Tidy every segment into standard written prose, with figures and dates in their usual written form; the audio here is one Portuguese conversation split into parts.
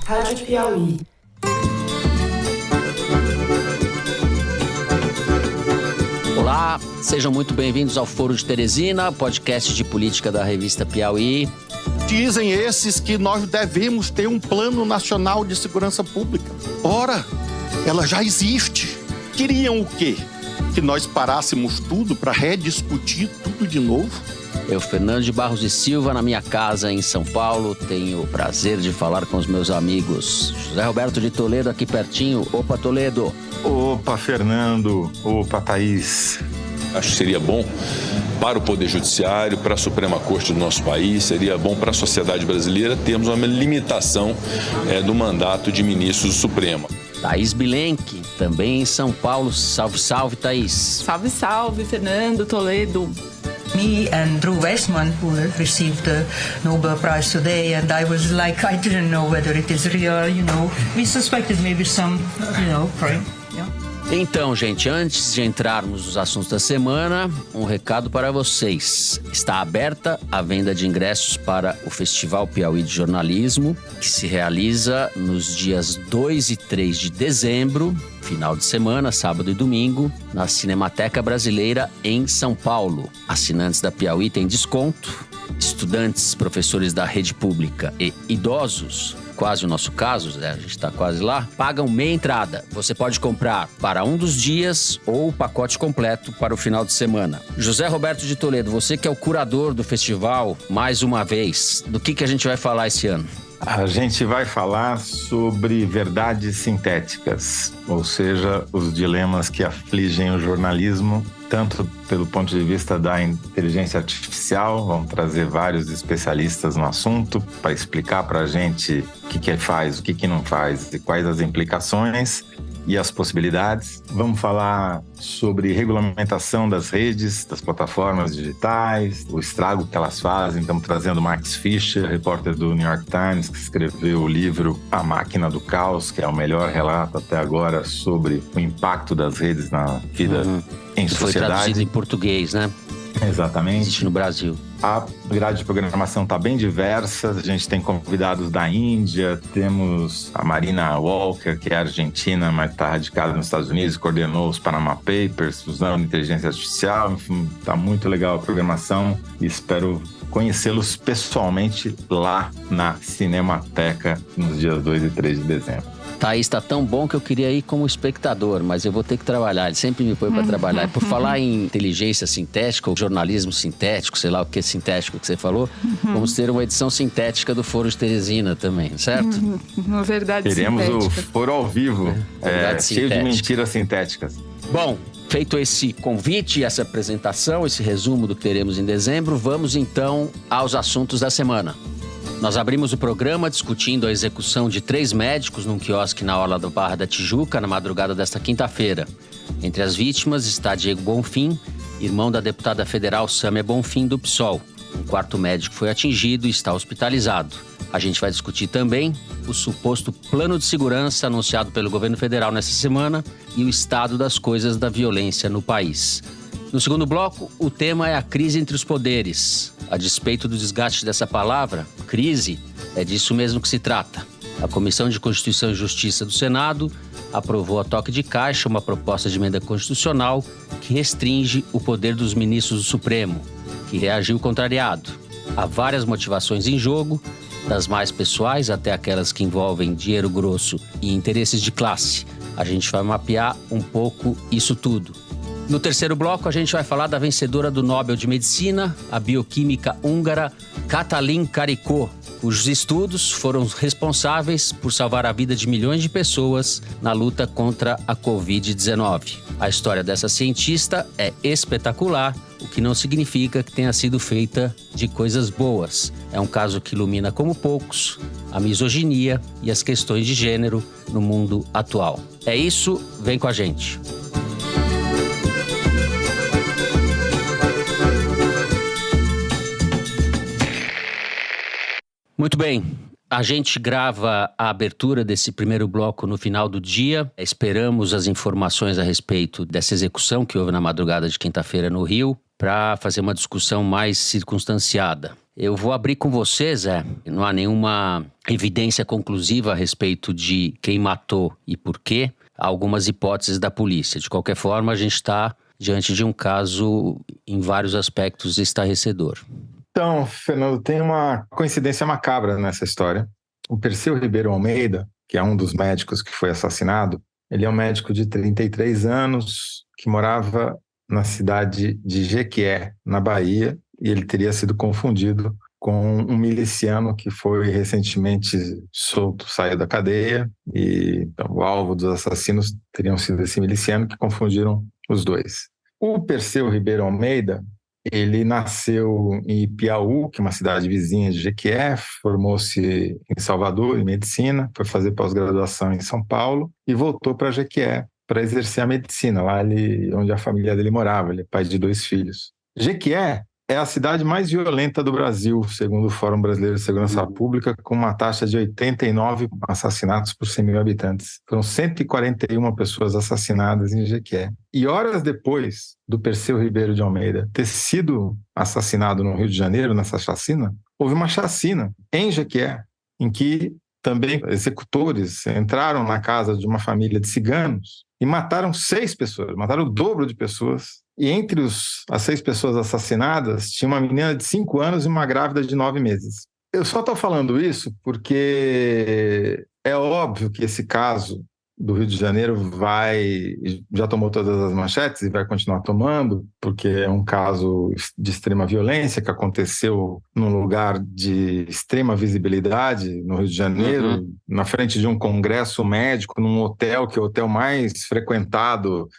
Rádio Piauí. Olá, sejam muito bem-vindos ao Foro de Teresina, podcast de política da revista Piauí. Dizem esses que nós devemos ter um plano nacional de segurança pública. Ora, ela já existe. Queriam o quê? Que nós parássemos tudo para rediscutir tudo de novo? Eu, Fernando de Barros e Silva, na minha casa em São Paulo, tenho o prazer de falar com os meus amigos. José Roberto de Toledo, aqui pertinho. Opa, Toledo. Opa, Fernando. Opa, Thaís. Acho que seria bom para o Poder Judiciário, para a Suprema Corte do nosso país, seria bom para a sociedade brasileira termos uma limitação do mandato de ministros do Supremo. Thaís Bilenque, também em São Paulo. Salve, salve, Thaís. Salve, salve, Fernando, Toledo. Me and Drew Weissman, who received the Nobel Prize today, and I was like, I didn't know whether it is real, We suspected maybe some, crime. Então, gente, antes de entrarmos nos assuntos da semana, um recado para vocês. Está aberta a venda de ingressos para o Festival Piauí de Jornalismo, que se realiza nos dias 2 e 3 de dezembro, final de semana, sábado e domingo, na Cinemateca Brasileira em São Paulo. Assinantes da Piauí têm desconto. Estudantes, professores da rede pública e idosos, quase o nosso caso, a gente está quase lá, pagam meia entrada. Você pode comprar para um dos dias ou o pacote completo para o final de semana. José Roberto de Toledo, você que é o curador do festival, mais uma vez, do que a gente vai falar esse ano? A gente vai falar sobre verdades sintéticas, ou seja, os dilemas que afligem o jornalismo, tanto pelo ponto de vista da inteligência artificial. Vamos trazer vários especialistas no assunto para explicar para a gente o que faz, o que não faz e quais as implicações e as possibilidades. Vamos falar sobre regulamentação das redes, das plataformas digitais, o estrago que elas fazem. Estamos trazendo Max Fischer, repórter do New York Times, que escreveu o livro A Máquina do Caos, que é o melhor relato até agora sobre o impacto das redes na vida em sociedade. Foi traduzido em português, né? Exatamente. Existe no Brasil. A grade de programação está bem diversa. A gente tem convidados da Índia, temos a Marina Walker, que é argentina, mas está radicada nos Estados Unidos, coordenou os Panama Papers, usando inteligência artificial. Enfim, está muito legal a programação e espero conhecê-los pessoalmente lá na Cinemateca nos dias 2 e 3 de dezembro. Thaís, tá tão bom que eu queria ir como espectador, mas eu vou ter que trabalhar. Ele sempre me põe para trabalhar. Por falar em inteligência sintética, ou jornalismo sintético, sei lá o que é sintético que você falou, vamos ter uma edição sintética do Foro de Teresina também, certo? Uma verdade Teremos sintética. o Foro ao vivo, cheio de mentiras sintéticas. Bom, feito esse convite, essa apresentação, esse resumo do que teremos em dezembro, vamos então aos assuntos da semana. Nós abrimos o programa discutindo a execução de 3 médicos num quiosque na orla da Barra da Tijuca na madrugada desta quinta-feira. Entre as vítimas está Diego Bonfim, irmão da deputada federal Sâmia Bonfim do PSOL. Um quarto médico foi atingido e está hospitalizado. A gente vai discutir também o suposto plano de segurança anunciado pelo governo federal nessa semana e o estado das coisas da violência no país. No segundo bloco, o tema é a crise entre os poderes. A despeito do desgaste dessa palavra, crise, é disso mesmo que se trata. A Comissão de Constituição e Justiça do Senado aprovou a toque de caixa uma proposta de emenda constitucional que restringe o poder dos ministros do Supremo, que reagiu contrariado. Há várias motivações em jogo, das mais pessoais até aquelas que envolvem dinheiro grosso e interesses de classe. A gente vai mapear um pouco isso tudo. No terceiro bloco, a gente vai falar da vencedora do Nobel de Medicina, a bioquímica húngara Katalin Karikó, cujos estudos foram responsáveis por salvar a vida de milhões de pessoas na luta contra a Covid-19. A história dessa cientista é espetacular, o que não significa que tenha sido feita de coisas boas. É um caso que ilumina como poucos a misoginia e as questões de gênero no mundo atual. É isso, vem com a gente. Muito bem, a gente grava a abertura desse primeiro bloco no final do dia. Esperamos as informações a respeito dessa execução que houve na madrugada de quinta-feira no Rio para fazer uma discussão mais circunstanciada. Eu vou abrir com você, Zé. Não há nenhuma evidência conclusiva a respeito de quem matou e por quê. Há algumas hipóteses da polícia. De qualquer forma, a gente está diante de um caso, em vários aspectos, estarrecedor. Então, Fernando, tem uma coincidência macabra nessa história. O Perseu Ribeiro Almeida, que é um dos médicos que foi assassinado, ele é um médico de 33 anos que morava na cidade de Jequié, na Bahia, e ele teria sido confundido com um miliciano que foi recentemente solto, saiu da cadeia, e então, o alvo dos assassinos teriam sido esse miliciano, que confundiram os dois. O Perseu Ribeiro Almeida, ele nasceu em Ipiaú, que é uma cidade vizinha de Jequié, formou-se em Salvador, em medicina, foi fazer pós-graduação em São Paulo e voltou para Jequié para exercer a medicina, lá onde a família dele morava. Ele é pai de 2 filhos. Jequié é a cidade mais violenta do Brasil, segundo o Fórum Brasileiro de Segurança Pública, com uma taxa de 89 assassinatos por 100 mil habitantes. Foram 141 pessoas assassinadas em Jequié. E horas depois do Perseu Ribeiro de Almeida ter sido assassinado no Rio de Janeiro, nessa chacina, houve uma chacina em Jequié, em que também executores entraram na casa de uma família de ciganos e mataram 6 pessoas, mataram o dobro de pessoas. E entre as 6 pessoas assassinadas, tinha uma menina de 5 anos e uma grávida de 9 meses. Eu só estou falando isso porque é óbvio que esse caso do Rio de Janeiro já tomou todas as manchetes e vai continuar tomando, porque é um caso de extrema violência que aconteceu num lugar de extrema visibilidade no Rio de Janeiro, na frente de um congresso médico, num hotel, que é o hotel mais frequentado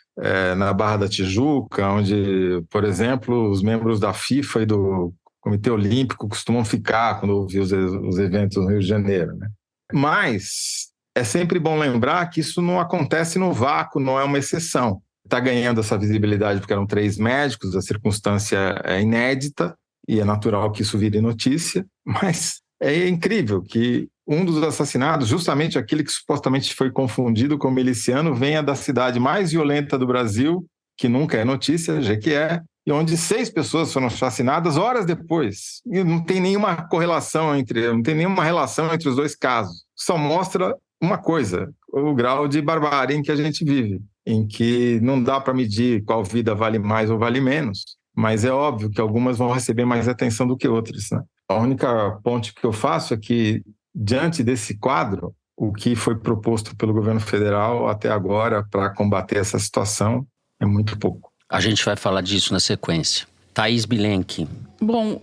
na Barra da Tijuca, onde, por exemplo, os membros da FIFA e do Comitê Olímpico costumam ficar quando houve os eventos no Rio de Janeiro, né? Mas é sempre bom lembrar que isso não acontece no vácuo, não é uma exceção. Está ganhando essa visibilidade porque eram 3 médicos, a circunstância é inédita e é natural que isso vire notícia, mas é incrível que um dos assassinados, justamente aquele que supostamente foi confundido com miliciano, venha da cidade mais violenta do Brasil, que nunca é notícia, Jequié, e onde 6 pessoas foram assassinadas horas depois. E não tem nenhuma correlação não tem nenhuma relação entre os 2 casos. Só mostra uma coisa, o grau de barbárie em que a gente vive, em que não dá para medir qual vida vale mais ou vale menos, mas é óbvio que algumas vão receber mais atenção do que outras, né? A única ponte que eu faço é que, diante desse quadro, o que foi proposto pelo governo federal até agora para combater essa situação é muito pouco. A gente vai falar disso na sequência. Thaís Bilenque. Bom,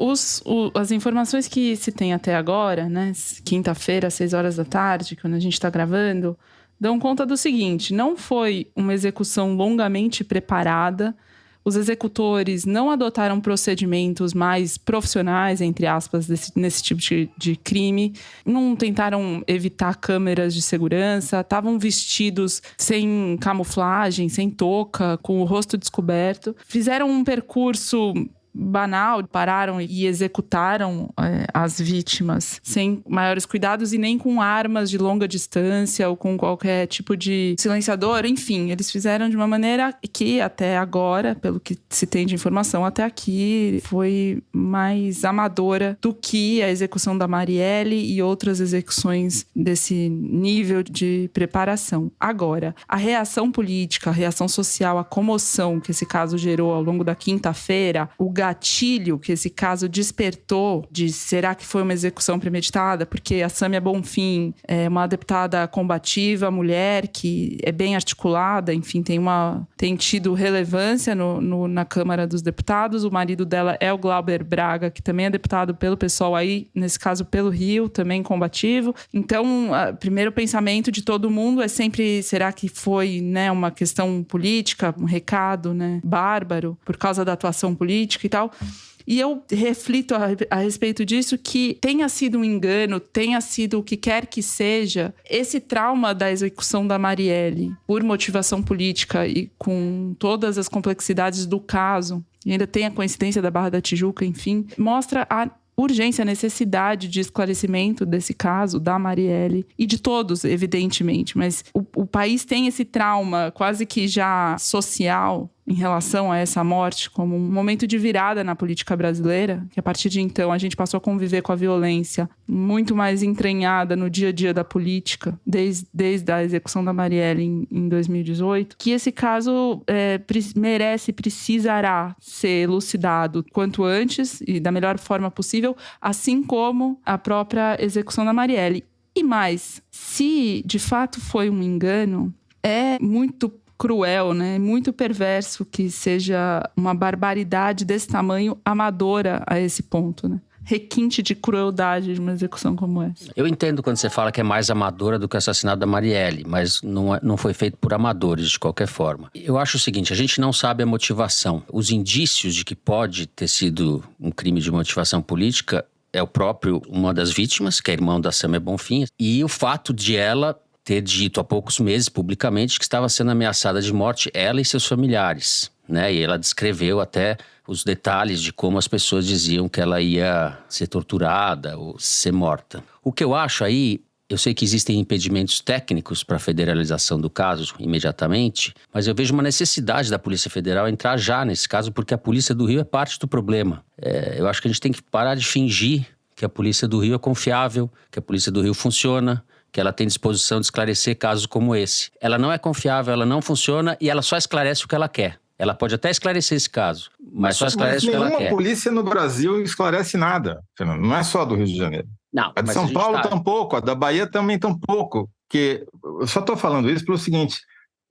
as informações que se tem até agora, né, quinta-feira, às 6 horas da tarde, quando a gente está gravando, dão conta do seguinte: não foi uma execução longamente preparada, os executores não adotaram procedimentos mais profissionais, entre aspas, nesse tipo de crime, não tentaram evitar câmeras de segurança, estavam vestidos sem camuflagem, sem touca, com o rosto descoberto, fizeram um percurso banal, pararam e executaram as vítimas sem maiores cuidados e nem com armas de longa distância ou com qualquer tipo de silenciador. Enfim, eles fizeram de uma maneira que até agora, pelo que se tem de informação até aqui, foi mais amadora do que a execução da Marielle e outras execuções desse nível de preparação. Agora, a reação política, a reação social, a comoção que esse caso gerou ao longo da quinta-feira, o gatilho que esse caso despertou de será que foi uma execução premeditada? Porque a Sâmia Bonfim é uma deputada combativa, mulher, que é bem articulada, enfim, tem tido relevância na Câmara dos Deputados. O marido dela é o Glauber Braga, que também é deputado pelo PSOL aí, nesse caso pelo Rio, também combativo. Então, o primeiro pensamento de todo mundo é sempre, será que foi, né, uma questão política, um recado, né, bárbaro, por causa da atuação política e tal. E eu reflito a respeito disso, que tenha sido um engano, tenha sido o que quer que seja, esse trauma da execução da Marielle por motivação política e com todas as complexidades do caso, e ainda tem a coincidência da Barra da Tijuca, enfim, mostra a urgência, a necessidade de esclarecimento desse caso, da Marielle e de todos, evidentemente, mas o país tem esse trauma quase que já social em relação a essa morte como um momento de virada na política brasileira, que a partir de então a gente passou a conviver com a violência muito mais entranhada no dia a dia da política, desde a execução da Marielle em 2018, que esse caso precisará ser elucidado quanto antes e da melhor forma possível, assim como a própria execução da Marielle. E mais, se de fato foi um engano, é muito cruel, né? Muito perverso que seja uma barbaridade desse tamanho amadora a esse ponto, né? Requinte de crueldade de uma execução como essa. Eu entendo quando você fala que é mais amadora do que o assassinato da Marielle, mas não foi feito por amadores de qualquer forma. Eu acho o seguinte, a gente não sabe a motivação. Os indícios de que pode ter sido um crime de motivação política é o próprio, uma das vítimas, que é irmão da Samia Bonfim, e o fato de ela ter dito há poucos meses publicamente que estava sendo ameaçada de morte, ela e seus familiares, né? E ela descreveu até os detalhes de como as pessoas diziam que ela ia ser torturada ou ser morta. O que eu acho aí, eu sei que existem impedimentos técnicos para a federalização do caso imediatamente, mas eu vejo uma necessidade da Polícia Federal entrar já nesse caso, porque a Polícia do Rio é parte do problema. Eu acho que a gente tem que parar de fingir que a Polícia do Rio é confiável, que a Polícia do Rio funciona, que ela tem disposição de esclarecer casos como esse. Ela não é confiável, ela não funciona e ela só esclarece o que ela quer. Ela pode até esclarecer esse caso, mas só esclarece o que ela quer. Nenhuma polícia no Brasil esclarece nada, Fernando. Não é só do Rio de Janeiro. Não, a de São Paulo tampouco, a da Bahia também tampouco. Que eu só estou falando isso pelo seguinte,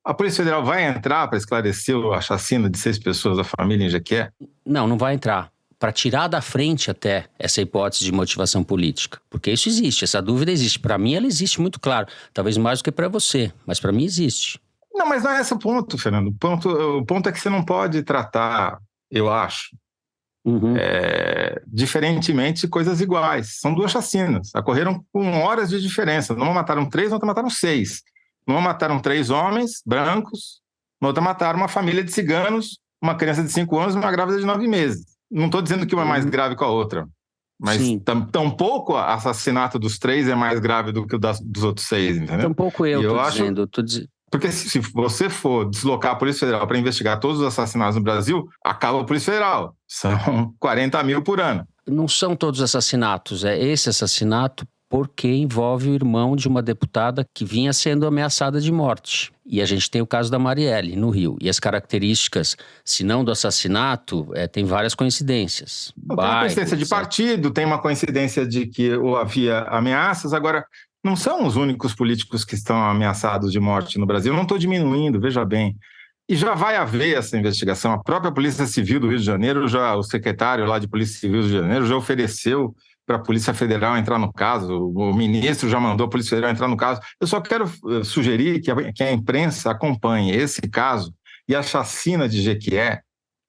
a Polícia Federal vai entrar para esclarecer a chacina de 6 pessoas da família em Jequié? Não vai entrar. Para tirar da frente até essa hipótese de motivação política. Porque isso existe, essa dúvida existe. Para mim ela existe muito claro. Talvez mais do que para você, mas para mim existe. Não, mas não é esse o ponto, Fernando. O ponto é que você não pode tratar, eu acho, diferentemente coisas iguais. São 2 chacinas. Ocorreram com horas de diferença. Numa mataram 3, na outra mataram 6. Numa mataram 3 homens brancos, na outra mataram uma família de ciganos, uma criança de 5 anos e uma grávida de 9 meses. Não estou dizendo que uma é mais grave que a outra, mas tampouco o assassinato dos 3 é mais grave do que o dos outros 6, entendeu? Tampouco eu estou dizendo. Porque se você for deslocar a Polícia Federal para investigar todos os assassinatos no Brasil, acaba a Polícia Federal. São 40 mil por ano. Não são todos assassinatos, é esse assassinato porque envolve o irmão de uma deputada que vinha sendo ameaçada de morte. E a gente tem o caso da Marielle, no Rio. E as características, se não do assassinato, tem várias coincidências. Tem uma coincidência de partido, tem uma coincidência de que havia ameaças. Agora, não são os únicos políticos que estão ameaçados de morte no Brasil. Eu não estou diminuindo, veja bem. E já vai haver essa investigação. A própria Polícia Civil do Rio de Janeiro, o secretário lá de Polícia Civil do Rio de Janeiro já ofereceu para a Polícia Federal entrar no caso, o ministro já mandou a Polícia Federal entrar no caso. Eu só quero sugerir que a imprensa acompanhe esse caso e a chacina de Jequié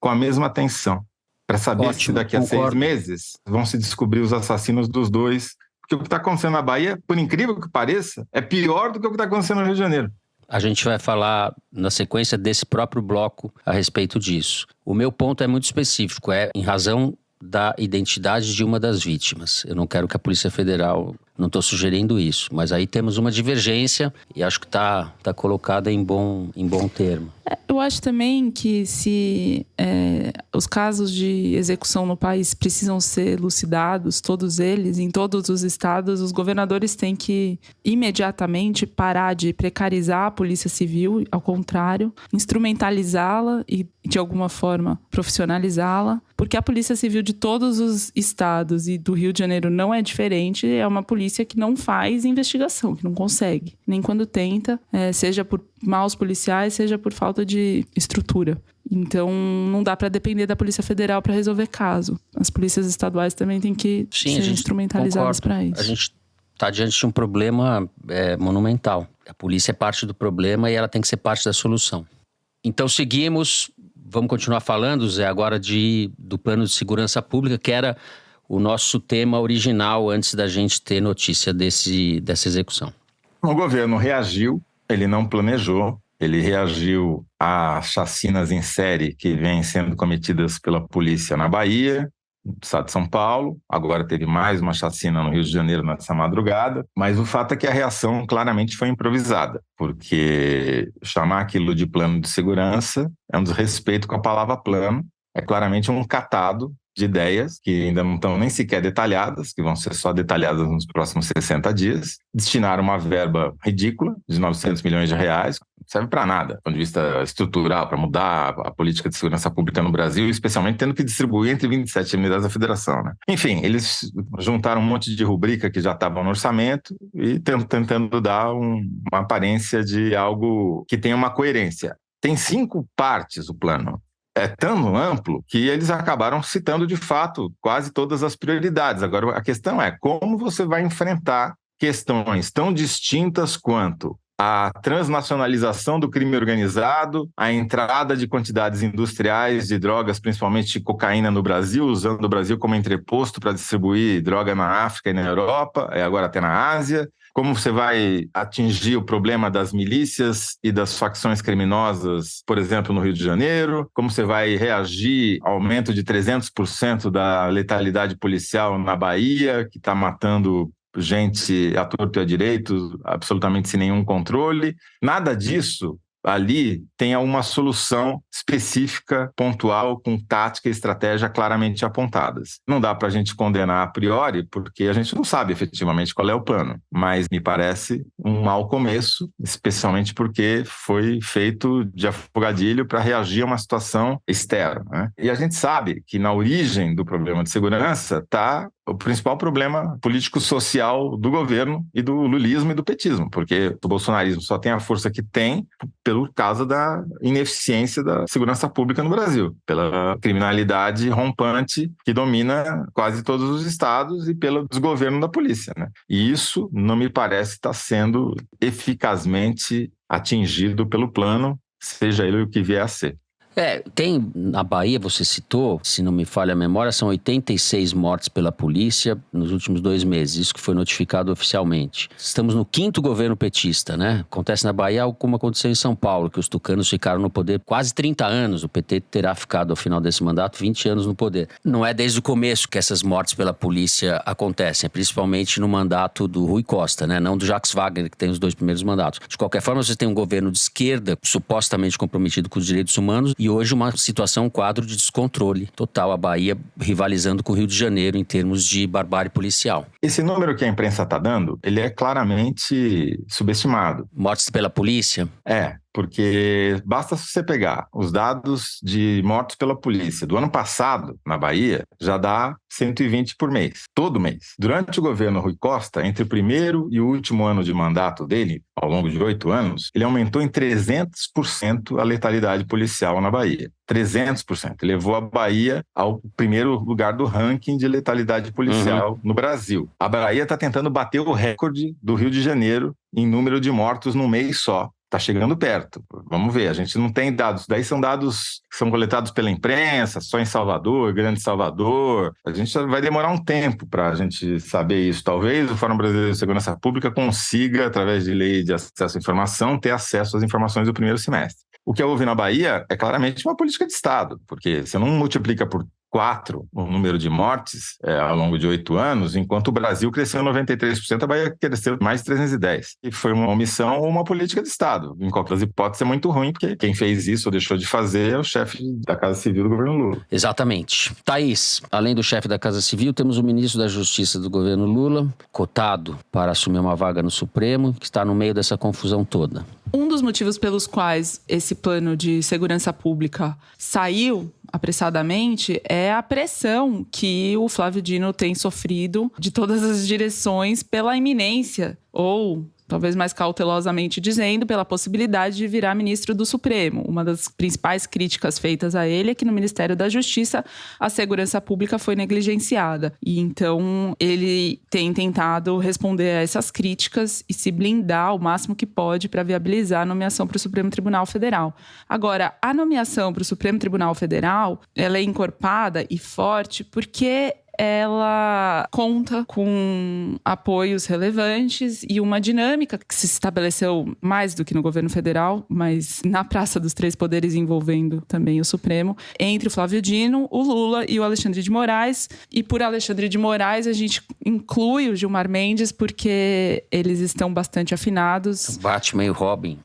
com a mesma atenção, para saber se daqui a 6 meses vão se descobrir os assassinos dos 2, porque o que está acontecendo na Bahia, por incrível que pareça, é pior do que o que está acontecendo no Rio de Janeiro. A gente vai falar na sequência desse próprio bloco a respeito disso. O meu ponto é muito específico, em razão da identidade de uma das vítimas. Eu não quero que a Polícia Federal... Não estou sugerindo isso, mas aí temos uma divergência e acho que está colocada em bom termo. Eu acho também que se os casos de execução no país precisam ser elucidados, todos eles, em todos os estados, os governadores têm que imediatamente parar de precarizar a Polícia Civil, ao contrário, instrumentalizá-la e, de alguma forma, profissionalizá-la, porque a Polícia Civil de todos os estados e do Rio de Janeiro não é diferente, é uma polícia que não faz investigação, que não consegue, nem quando tenta, seja por maus policiais, seja por falta de estrutura. Então, não dá para depender da Polícia Federal para resolver caso. As polícias estaduais também têm que ser instrumentalizadas para isso. A gente está diante de um problema monumental. A polícia é parte do problema e ela tem que ser parte da solução. Então, seguimos. Vamos continuar falando, Zé, agora do plano de segurança pública, que era o nosso tema original antes da gente ter notícia dessa execução. O governo reagiu, ele não planejou, ele reagiu às chacinas em série que vêm sendo cometidas pela polícia na Bahia, no estado de São Paulo, agora teve mais uma chacina no Rio de Janeiro nessa madrugada, mas o fato é que a reação claramente foi improvisada, porque chamar aquilo de plano de segurança é um desrespeito com a palavra plano, é claramente um catado de ideias que ainda não estão nem sequer detalhadas, que vão ser só detalhadas nos próximos 60 dias. Destinaram uma verba ridícula de 900 milhões de reais, não serve para nada, do ponto de vista estrutural, para mudar a política de segurança pública no Brasil, especialmente tendo que distribuir entre 27 unidades da federação, né? Enfim, eles juntaram um monte de rubrica que já estavam no orçamento e tentando dar uma aparência de algo que tenha uma coerência. Tem 5 partes o plano. É tão amplo que eles acabaram citando, de fato, quase todas as prioridades. Agora, a questão é como você vai enfrentar questões tão distintas quanto a transnacionalização do crime organizado, a entrada de quantidades industriais de drogas, principalmente cocaína no Brasil, usando o Brasil como entreposto para distribuir droga na África e na Europa, e agora até na Ásia. Como você vai atingir o problema das milícias e das facções criminosas, por exemplo, no Rio de Janeiro? Como você vai reagir ao aumento de 300% da letalidade policial na Bahia, que está matando gente à torto e à direito, absolutamente sem nenhum controle? Nada disso ali tenha uma solução específica, pontual, com tática e estratégia claramente apontadas. Não dá para a gente condenar a priori, porque a gente não sabe efetivamente qual é o plano, mas me parece um mau começo, especialmente porque foi feito de afogadilho para reagir a uma situação externa, né? E a gente sabe que na origem do problema de segurança está o principal problema político-social do governo e do lulismo e do petismo, porque o bolsonarismo só tem a força que tem pelo causa da ineficiência da segurança pública no Brasil, pela criminalidade rompante que domina quase todos os estados e pelo desgoverno da polícia, né? E isso não me parece estar sendo eficazmente atingido pelo plano, seja ele o que vier a ser. Tem na Bahia, você citou, se não me falha a memória, são 86 mortes pela polícia nos últimos 2 meses, isso que foi notificado oficialmente. Estamos no 5º governo petista, né? Acontece na Bahia algo como aconteceu em São Paulo, que os tucanos ficaram no poder quase 30 anos, o PT terá ficado ao final desse mandato 20 anos no poder. Não é desde o começo que essas mortes pela polícia acontecem, principalmente no mandato do Rui Costa, né? Não do Jacques Wagner, que tem os 2 primeiros mandatos. De qualquer forma, você tem um governo de esquerda supostamente comprometido com os direitos humanos e hoje uma situação, um quadro de descontrole total. A Bahia rivalizando com o Rio de Janeiro em termos de barbárie policial. Esse número que a imprensa está dando, ele é claramente subestimado. Mortes pela polícia? Porque basta você pegar os dados de mortos pela polícia do ano passado, na Bahia, já dá 120 por mês, todo mês. Durante o governo Rui Costa, entre o primeiro e o último ano de mandato dele, ao longo de 8 anos, ele aumentou em 300% a letalidade policial na Bahia. 300%. Ele levou a Bahia ao primeiro lugar do ranking de letalidade policial no Brasil. A Bahia está tentando bater o recorde do Rio de Janeiro em número de mortos num mês só. Está chegando perto. Vamos ver, a gente não tem dados. Daí são dados que são coletados pela imprensa, só em Salvador, Grande Salvador. A gente vai demorar um tempo para a gente saber isso. Talvez o Fórum Brasileiro de Segurança Pública consiga, através de lei de acesso à informação, ter acesso às informações do primeiro semestre. O que houve na Bahia é claramente uma política de Estado, porque você não multiplica por 4 o número de mortes ao longo de 8 anos, enquanto o Brasil cresceu 93%, a Bahia cresceu mais 310%. E foi uma omissão ou uma política de Estado. Em qualquer hipótese é muito ruim, porque quem fez isso ou deixou de fazer é o chefe da Casa Civil do governo Lula. Exatamente. Thaís, além do chefe da Casa Civil, temos o ministro da Justiça do governo Lula, cotado para assumir uma vaga no Supremo, que está no meio dessa confusão toda. Um dos motivos pelos quais esse plano de segurança pública saiu apressadamente é a pressão que o Flávio Dino tem sofrido de todas as direções pela iminência, ou talvez mais cautelosamente dizendo, pela possibilidade de virar ministro do Supremo. Uma das principais críticas feitas a ele é que no Ministério da Justiça a segurança pública foi negligenciada. E então ele tem tentado responder a essas críticas e se blindar o máximo que pode para viabilizar a nomeação para o Supremo Tribunal Federal. Agora, a nomeação para o Supremo Tribunal Federal, ela é encorpada e forte porque ela conta com apoios relevantes e uma dinâmica que se estabeleceu mais do que no governo federal, mas na Praça dos Três Poderes, envolvendo também o Supremo, entre o Flávio Dino, o Lula e o Alexandre de Moraes. E por Alexandre de Moraes, a gente inclui o Gilmar Mendes, porque eles estão bastante afinados. Batman e o Robin.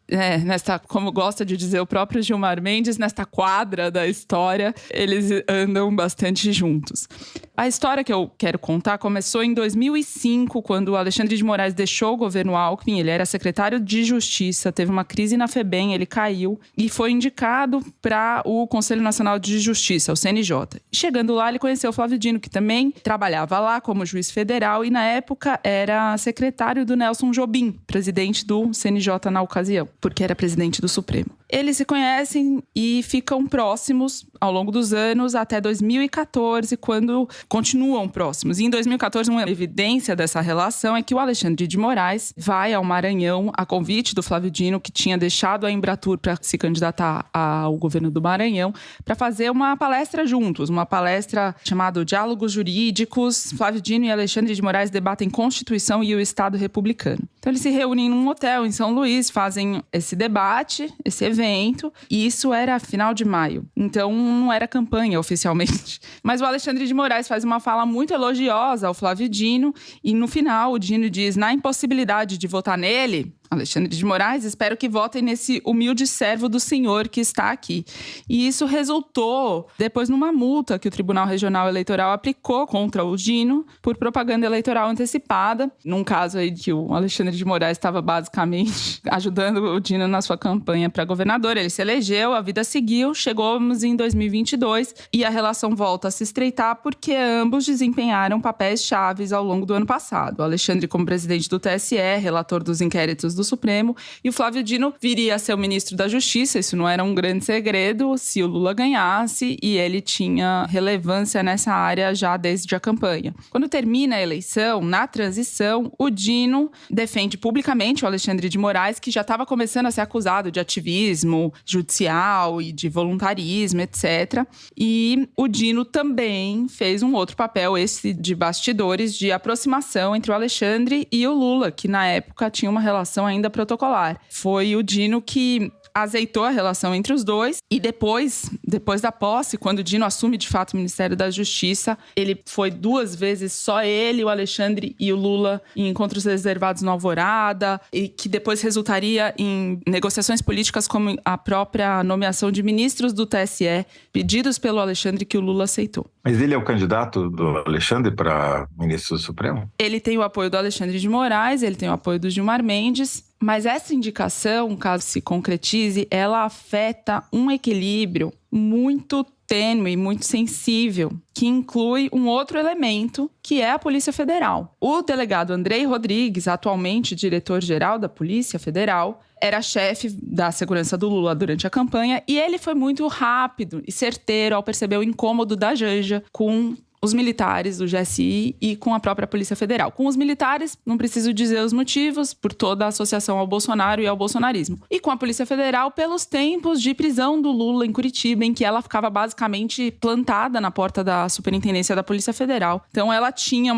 Como gosta de dizer o próprio Gilmar Mendes, nesta quadra da história, eles andam bastante juntos. A história que eu quero contar começou em 2005, quando o Alexandre de Moraes deixou o governo Alckmin. Ele era secretário de Justiça, teve uma crise na FEBEM, ele caiu e foi indicado para o Conselho Nacional de Justiça, o CNJ. Chegando lá, ele conheceu o Flávio Dino, que também trabalhava lá como juiz federal e, na época, era secretário do Nelson Jobim, presidente do CNJ na ocasião, porque era presidente do Supremo. Eles se conhecem e ficam próximos ao longo dos anos, até 2014, quando continuam próximos. E em 2014, uma evidência dessa relação é que o Alexandre de Moraes vai ao Maranhão a convite do Flávio Dino, que tinha deixado a Embratur para se candidatar ao governo do Maranhão, para fazer uma palestra juntos, uma palestra chamada Diálogos Jurídicos. Flávio Dino e Alexandre de Moraes debatem Constituição e o Estado Republicano. Então eles se reúnem num hotel em São Luís, fazem esse debate, esse evento, e isso era final de maio. Então não era campanha oficialmente. Mas o Alexandre de Moraes faz uma fala muito elogiosa ao Flávio Dino, e no final o Dino diz: na impossibilidade de votar nele, Alexandre de Moraes, espero que votem nesse humilde servo do senhor que está aqui. E isso resultou depois numa multa que o Tribunal Regional Eleitoral aplicou contra o Dino por propaganda eleitoral antecipada. Num caso aí que o Alexandre de Moraes estava basicamente ajudando o Dino na sua campanha para governador. Ele se elegeu, a vida seguiu, chegamos em 2022 e a relação volta a se estreitar porque ambos desempenharam papéis chaves ao longo do ano passado. O Alexandre como presidente do TSE, relator dos inquéritos do Supremo, e o Flávio Dino viria a ser o ministro da Justiça. Isso não era um grande segredo se o Lula ganhasse, e ele tinha relevância nessa área já desde a campanha. Quando termina a eleição, na transição, o Dino defende publicamente o Alexandre de Moraes, que já estava começando a ser acusado de ativismo judicial e de voluntarismo, etc. E o Dino também fez um outro papel, esse de bastidores, de aproximação entre o Alexandre e o Lula, que na época tinha uma relação ainda protocolar. Foi o Dino que azeitou a relação entre os dois, e depois da posse, quando o Dino assume de fato o Ministério da Justiça, ele foi 2 vezes só ele, o Alexandre e o Lula em encontros reservados no Alvorada, e que depois resultaria em negociações políticas como a própria nomeação de ministros do TSE, pedidos pelo Alexandre, que o Lula aceitou. Mas ele é o candidato do Alexandre para ministro do Supremo? Ele tem o apoio do Alexandre de Moraes, ele tem o apoio do Gilmar Mendes, mas essa indicação, caso se concretize, ela afeta um equilíbrio muito tênue, muito sensível, que inclui um outro elemento, que é a Polícia Federal. O delegado Andrei Rodrigues, atualmente diretor-geral da Polícia Federal, era chefe da segurança do Lula durante a campanha, e ele foi muito rápido e certeiro ao perceber o incômodo da Janja com os militares do GSI e com a própria Polícia Federal. Com os militares, não preciso dizer os motivos, por toda a associação ao Bolsonaro e ao bolsonarismo. E com a Polícia Federal, pelos tempos de prisão do Lula em Curitiba, em que ela ficava basicamente plantada na porta da Superintendência da Polícia Federal. Então ela tinha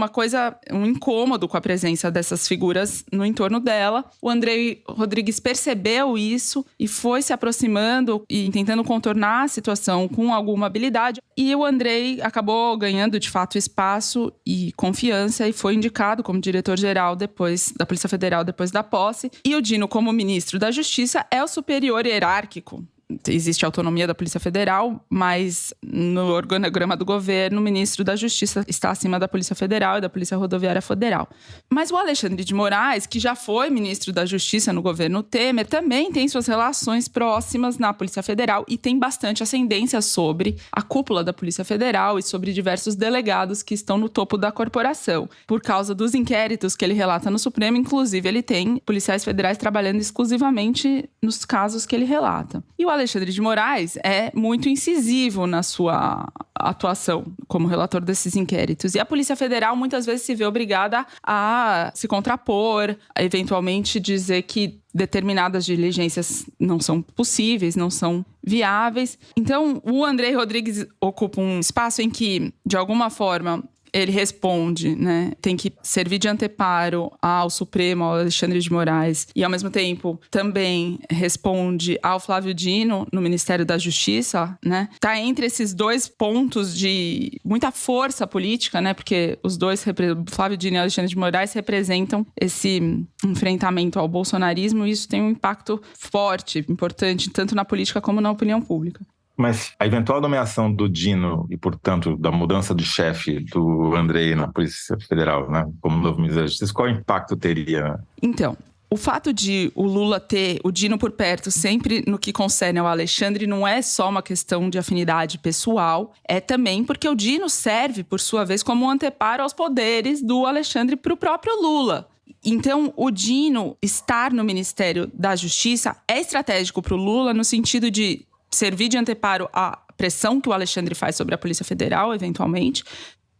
um incômodo com a presença dessas figuras no entorno dela. O Andrei Rodrigues percebeu isso e foi se aproximando e tentando contornar a situação com alguma habilidade. E o Andrei acabou ganhando de fato espaço e confiança e foi indicado como diretor-geral depois da Polícia Federal, depois da posse. E o Dino, como ministro da Justiça, é o superior hierárquico. Existe a autonomia da Polícia Federal, mas no organograma do governo, o ministro da Justiça está acima da Polícia Federal e da Polícia Rodoviária Federal. Mas o Alexandre de Moraes, que já foi ministro da Justiça no governo Temer, também tem suas relações próximas na Polícia Federal e tem bastante ascendência sobre a cúpula da Polícia Federal e sobre diversos delegados que estão no topo da corporação. Por causa dos inquéritos que ele relata no Supremo, inclusive ele tem policiais federais trabalhando exclusivamente nos casos que ele relata. E o Alexandre de Moraes é muito incisivo na sua atuação como relator desses inquéritos. E a Polícia Federal muitas vezes se vê obrigada a se contrapor, a eventualmente dizer que determinadas diligências não são possíveis, não são viáveis. Então, o Andrei Rodrigues ocupa um espaço em que, de alguma forma, ele responde, né? Tem que servir de anteparo ao Supremo, ao Alexandre de Moraes, e ao mesmo tempo também responde ao Flávio Dino no Ministério da Justiça, né? Tá entre esses dois pontos de muita força política, né? Porque os dois, Flávio Dino e Alexandre de Moraes, representam esse enfrentamento ao bolsonarismo, e isso tem um impacto forte, importante, tanto na política como na opinião pública. Mas a eventual nomeação do Dino e, portanto, da mudança de chefe do Andrei na Polícia Federal, né, como novo ministro da Justiça, qual impacto teria? Então, o fato de o Lula ter o Dino por perto sempre no que concerne ao Alexandre não é só uma questão de afinidade pessoal, é também porque o Dino serve, por sua vez, como um anteparo aos poderes do Alexandre para o próprio Lula. Então, o Dino estar no Ministério da Justiça é estratégico para o Lula no sentido de servir de anteparo à pressão que o Alexandre faz sobre a Polícia Federal, eventualmente.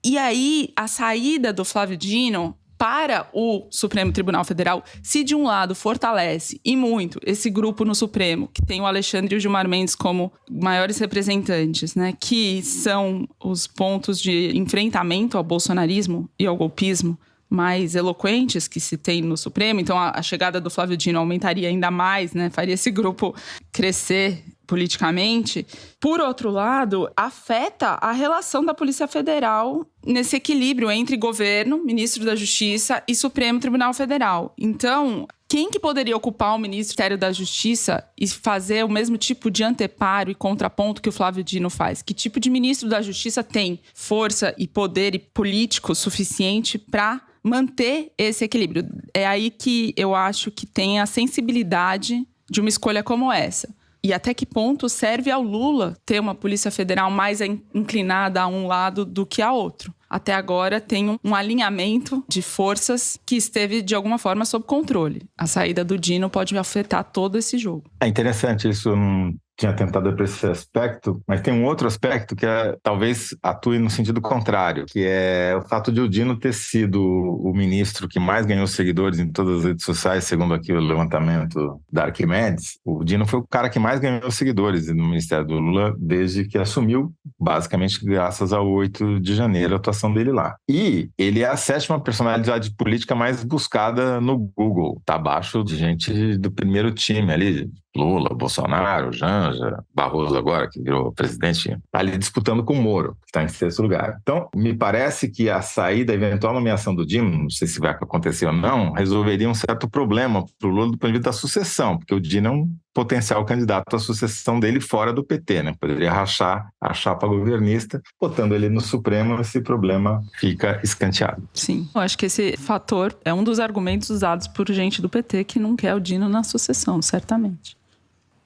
E aí, a saída do Flávio Dino para o Supremo Tribunal Federal, se de um lado fortalece, e muito, esse grupo no Supremo, que tem o Alexandre e o Gilmar Mendes como maiores representantes, né, que são os pontos de enfrentamento ao bolsonarismo e ao golpismo mais eloquentes que se tem no Supremo. Então, a chegada do Flávio Dino aumentaria ainda mais, né, faria esse grupo crescer politicamente. Por outro lado, afeta a relação da Polícia Federal nesse equilíbrio entre governo, ministro da Justiça e Supremo Tribunal Federal. Então, quem que poderia ocupar o Ministério da Justiça e fazer o mesmo tipo de anteparo e contraponto que o Flávio Dino faz? Que tipo de ministro da Justiça tem força e poder e político suficiente para manter esse equilíbrio? É aí que eu acho que tem a sensibilidade de uma escolha como essa. E até que ponto serve ao Lula ter uma Polícia Federal mais inclinada a um lado do que a outro? Até agora tem um alinhamento de forças que esteve, de alguma forma, sob controle. A saída do Dino pode afetar todo esse jogo. É interessante isso, eu não tinha tentado para esse aspecto, mas tem um outro aspecto que talvez atue no sentido contrário, que é o fato de o Dino ter sido o ministro que mais ganhou seguidores em todas as redes sociais, segundo aqui o levantamento da Arquimedes. O Dino foi o cara que mais ganhou seguidores no Ministério do Lula desde que assumiu, basicamente graças ao 8 de janeiro, a atuação dele lá. E ele é a 7ª personalidade política mais buscada no Google. Está abaixo de gente do primeiro time ali, Lula, Bolsonaro, Janja, Barroso agora, que virou presidente, está ali disputando com o Moro, que está em 6º lugar. Então, me parece que a saída, a eventual nomeação do Dino, não sei se vai acontecer ou não, resolveria um certo problema para o Lula do ponto de vista da sucessão, porque o Dino é um potencial candidato à sucessão dele fora do PT, né? Poderia rachar a chapa governista, botando ele no Supremo, esse problema fica escanteado. Sim, eu acho que esse fator é um dos argumentos usados por gente do PT que não quer o Dino na sucessão, certamente.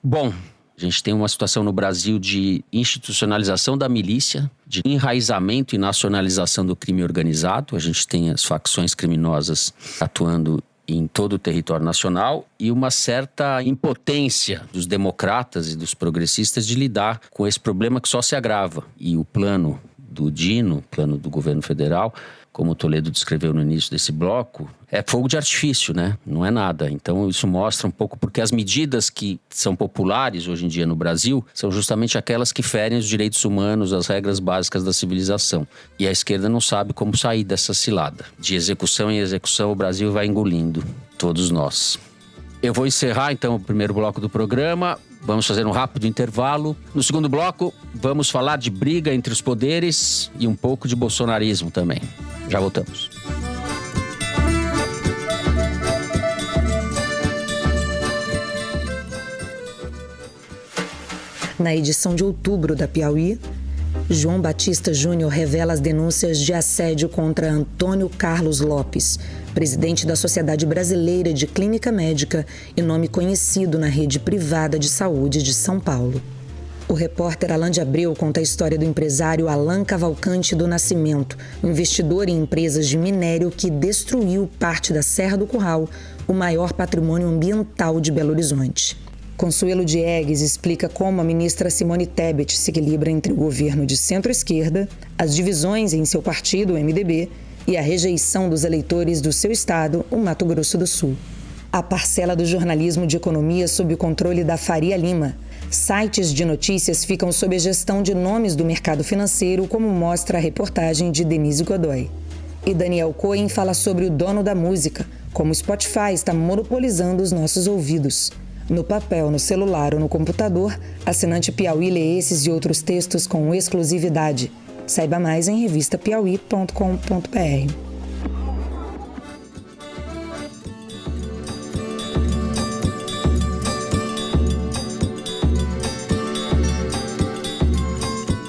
Bom, a gente tem uma situação no Brasil de institucionalização da milícia, de enraizamento e nacionalização do crime organizado. A gente tem as facções criminosas atuando em todo o território nacional e uma certa impotência dos democratas e dos progressistas de lidar com esse problema que só se agrava. E o plano do Dino, o plano do governo federal, como o Toledo descreveu no início desse bloco, é fogo de artifício, né? Não é nada. Então isso mostra um pouco porque as medidas que são populares hoje em dia no Brasil são justamente aquelas que ferem os direitos humanos, as regras básicas da civilização. E a esquerda não sabe como sair dessa cilada. De execução em execução, o Brasil vai engolindo todos nós. Eu vou encerrar então o primeiro bloco do programa. Vamos fazer um rápido intervalo. No segundo bloco, vamos falar de briga entre os poderes e um pouco de bolsonarismo também. Já voltamos. Na edição de outubro da Piauí, João Batista Júnior revela as denúncias de assédio contra Antônio Carlos Lopes, presidente da Sociedade Brasileira de Clínica Médica e nome conhecido na rede privada de saúde de São Paulo. O repórter Alan de Abreu conta a história do empresário Alan Cavalcante do Nascimento, um investidor em empresas de minério que destruiu parte da Serra do Curral, o maior patrimônio ambiental de Belo Horizonte. Consuelo Diegues explica como a ministra Simone Tebet se equilibra entre o governo de centro-esquerda, as divisões em seu partido, o MDB, e a rejeição dos eleitores do seu estado, o Mato Grosso do Sul. A parcela do jornalismo de economia sob o controle da Faria Lima. Sites de notícias ficam sob a gestão de nomes do mercado financeiro, como mostra a reportagem de Denise Godoy. E Daniel Cohen fala sobre o dono da música, como o Spotify está monopolizando os nossos ouvidos. No papel, no celular ou no computador, assinante Piauí lê esses e outros textos com exclusividade. Saiba mais em revistapiauí.com.br.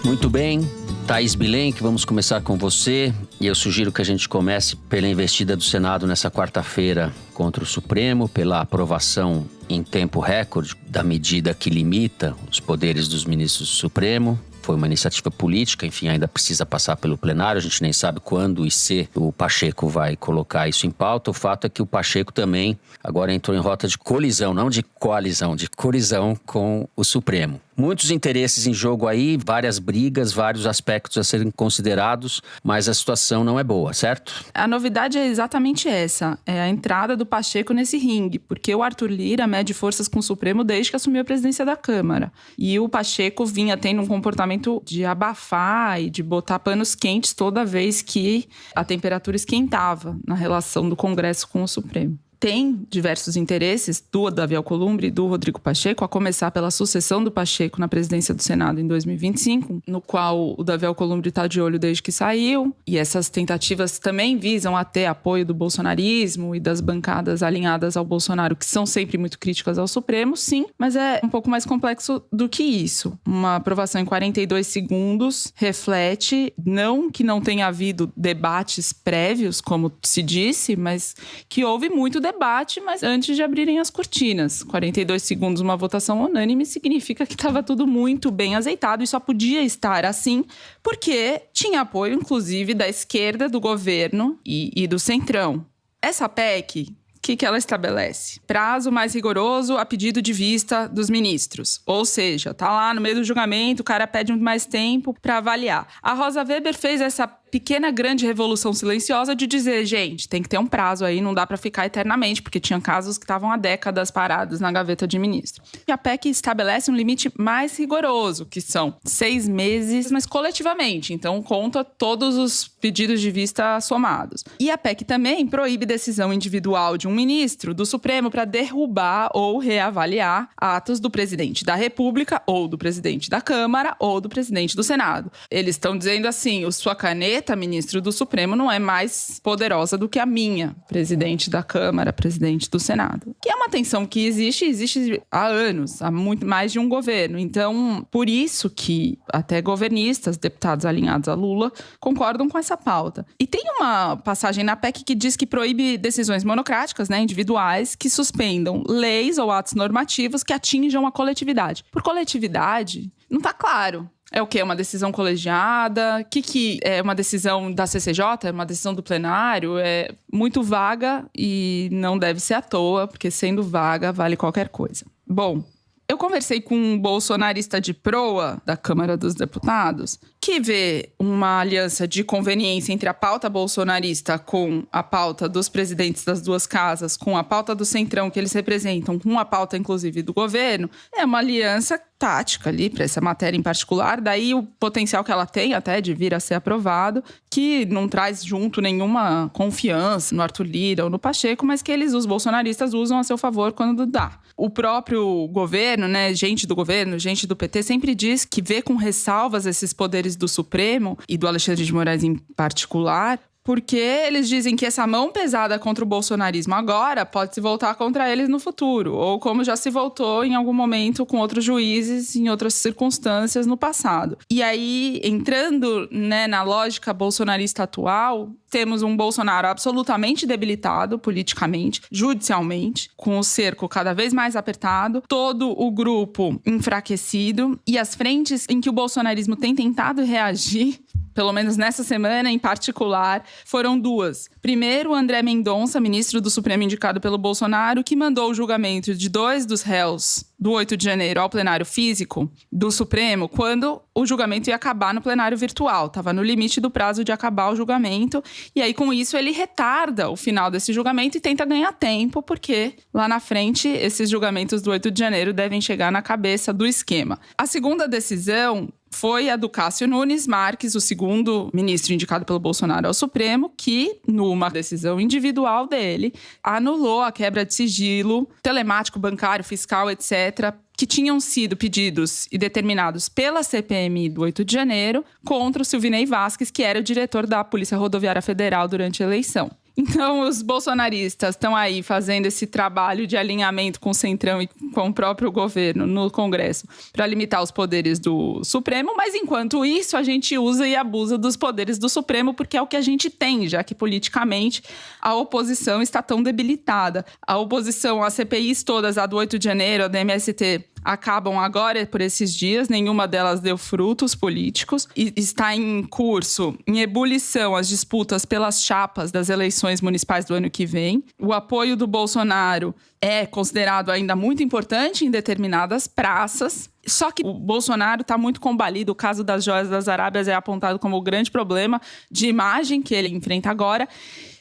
Muito bem, Thaís Bilenque, vamos começar com você. E eu sugiro que a gente comece pela investida do Senado nessa quarta-feira contra o Supremo, pela aprovação em tempo recorde da medida que limita os poderes dos ministros do Supremo. Foi uma iniciativa política, enfim, ainda precisa passar pelo plenário. A gente nem sabe quando e se o Pacheco vai colocar isso em pauta. O fato é que o Pacheco também agora entrou em rota de colisão, não de coalizão, de colisão com o Supremo. Muitos interesses em jogo aí, várias brigas, vários aspectos a serem considerados, mas a situação não é boa, certo? A novidade é exatamente essa, é a entrada do Pacheco nesse ringue, porque o Arthur Lira mede forças com o Supremo desde que assumiu a presidência da Câmara. E o Pacheco vinha tendo um comportamento de abafar e de botar panos quentes toda vez que a temperatura esquentava na relação do Congresso com o Supremo. Tem diversos interesses do Davi Alcolumbre e do Rodrigo Pacheco, a começar pela sucessão do Pacheco na presidência do Senado em 2025, no qual o Davi Alcolumbre está de olho desde que saiu. E essas tentativas também visam até apoio do bolsonarismo e das bancadas alinhadas ao Bolsonaro, que são sempre muito críticas ao Supremo, sim, mas é um pouco mais complexo do que isso. Uma aprovação em 42 segundos reflete, não que não tenha havido debates prévios, como se disse, mas que houve muito debate, mas antes de abrirem as cortinas. 42 segundos, uma votação unânime, significa que estava tudo muito bem azeitado e só podia estar assim porque tinha apoio, inclusive, da esquerda, do governo e do centrão. Essa PEC, o que ela estabelece? Prazo mais rigoroso a pedido de vista dos ministros. Ou seja, tá lá no meio do julgamento, o cara pede mais tempo para avaliar. A Rosa Weber fez essa pequena grande revolução silenciosa de dizer, gente, tem que ter um prazo aí, não dá para ficar eternamente, porque tinha casos que estavam há décadas parados na gaveta de ministro. E a PEC estabelece um limite mais rigoroso, que são 6 meses, mas coletivamente, então conta todos os pedidos de vista somados. E a PEC também proíbe decisão individual de um ministro do Supremo para derrubar ou reavaliar atos do presidente da República, ou do presidente da Câmara, ou do presidente do Senado. Eles estão dizendo assim, sua caneta, ministro do Supremo, não é mais poderosa do que a minha, presidente da Câmara, presidente do Senado. Que é uma tensão que existe há anos, há muito mais de um governo. Então, por isso que até governistas, deputados alinhados a Lula, concordam com essa pauta. E tem uma passagem na PEC que diz que proíbe decisões monocráticas, individuais, que suspendam leis ou atos normativos que atinjam a coletividade. Por coletividade, não está claro. É o quê? Uma decisão colegiada? O que é uma decisão da CCJ? É uma decisão do plenário? É muito vaga e não deve ser à toa, porque sendo vaga vale qualquer coisa. Bom, eu conversei com um bolsonarista de proa da Câmara dos Deputados que vê uma aliança de conveniência entre a pauta bolsonarista com a pauta dos presidentes das duas casas, com a pauta do centrão que eles representam, com a pauta, inclusive, do governo. É uma aliança tática ali para essa matéria em particular. Daí o potencial que ela tem até de vir a ser aprovado, que não traz junto nenhuma confiança no Arthur Lira ou no Pacheco, mas que os bolsonaristas usam a seu favor quando dá. O próprio governo, gente do governo, gente do PT, sempre diz que vê com ressalvas esses poderes do Supremo e do Alexandre de Moraes em particular, porque eles dizem que essa mão pesada contra o bolsonarismo agora pode se voltar contra eles no futuro, ou como já se voltou em algum momento com outros juízes em outras circunstâncias no passado. E aí, entrando na lógica bolsonarista atual, temos um Bolsonaro absolutamente debilitado politicamente, judicialmente, com o cerco cada vez mais apertado, todo o grupo enfraquecido e as frentes em que o bolsonarismo tem tentado reagir, pelo menos nessa semana em particular, foram duas. Primeiro, André Mendonça, ministro do Supremo indicado pelo Bolsonaro, que mandou o julgamento de 2 dos réus do 8 de janeiro ao plenário físico do Supremo, quando o julgamento ia acabar no plenário virtual. Estava no limite do prazo de acabar o julgamento. E aí, com isso, ele retarda o final desse julgamento e tenta ganhar tempo, porque lá na frente, esses julgamentos do 8 de janeiro devem chegar na cabeça do esquema. A segunda decisão foi a do Cássio Nunes Marques, o segundo ministro indicado pelo Bolsonaro ao Supremo, que, numa decisão individual dele, anulou a quebra de sigilo telemático, bancário, fiscal, etc., que tinham sido pedidos e determinados pela CPMI do 8 de janeiro contra o Silvinei Vasquez, que era o diretor da Polícia Rodoviária Federal durante a eleição. Então, os bolsonaristas estão aí fazendo esse trabalho de alinhamento com o Centrão e com o próprio governo no Congresso para limitar os poderes do Supremo, mas enquanto isso a gente usa e abusa dos poderes do Supremo porque é o que a gente tem, já que politicamente a oposição está tão debilitada. A oposição, as CPIs todas, a do 8 de janeiro, a da MST, acabam agora por esses dias, nenhuma delas deu frutos políticos e está em curso, em ebulição, as disputas pelas chapas das eleições municipais do ano que vem. O apoio do Bolsonaro é considerado ainda muito importante em determinadas praças. Só que o Bolsonaro está muito combalido. O caso das joias das Arábias é apontado como o grande problema de imagem que ele enfrenta agora.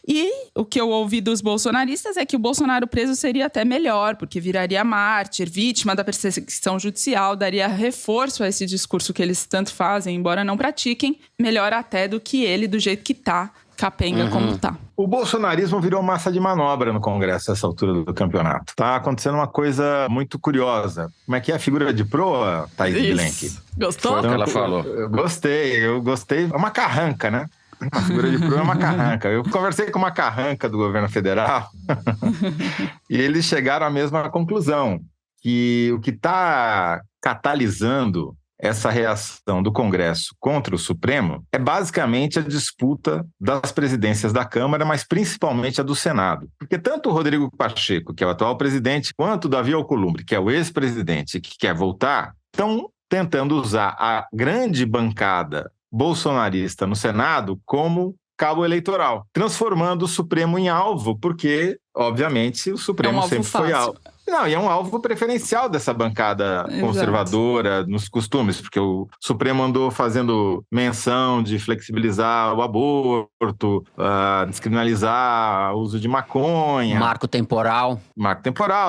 E o que eu ouvi dos bolsonaristas é que o Bolsonaro preso seria até melhor, porque viraria mártir, vítima da perseguição judicial, daria reforço a esse discurso que eles tanto fazem, embora não pratiquem, melhor até do que ele, do jeito que tá, capenga como tá. O bolsonarismo virou massa de manobra no Congresso nessa altura do campeonato. Tá acontecendo uma coisa muito curiosa. Como é que é a figura de proa, Thaís Bilenque? Gostou? Foi o que ela falou. Eu gostei. É uma carranca, né? Uma figura de proa é uma carranca. Eu conversei com uma carranca do governo federal e eles chegaram à mesma conclusão, que o que está catalisando essa reação do Congresso contra o Supremo é basicamente a disputa das presidências da Câmara, mas principalmente a do Senado. Porque tanto o Rodrigo Pacheco, que é o atual presidente, quanto o Davi Alcolumbre, que é o ex-presidente que quer voltar, estão tentando usar a grande bancada bolsonarista no Senado como cabo eleitoral, transformando o Supremo em alvo, porque, obviamente, o Supremo sempre foi alvo. Não, e é um alvo preferencial dessa bancada conservadora nos costumes, porque o Supremo andou fazendo menção de flexibilizar o aborto, descriminalizar o uso de maconha. Marco temporal,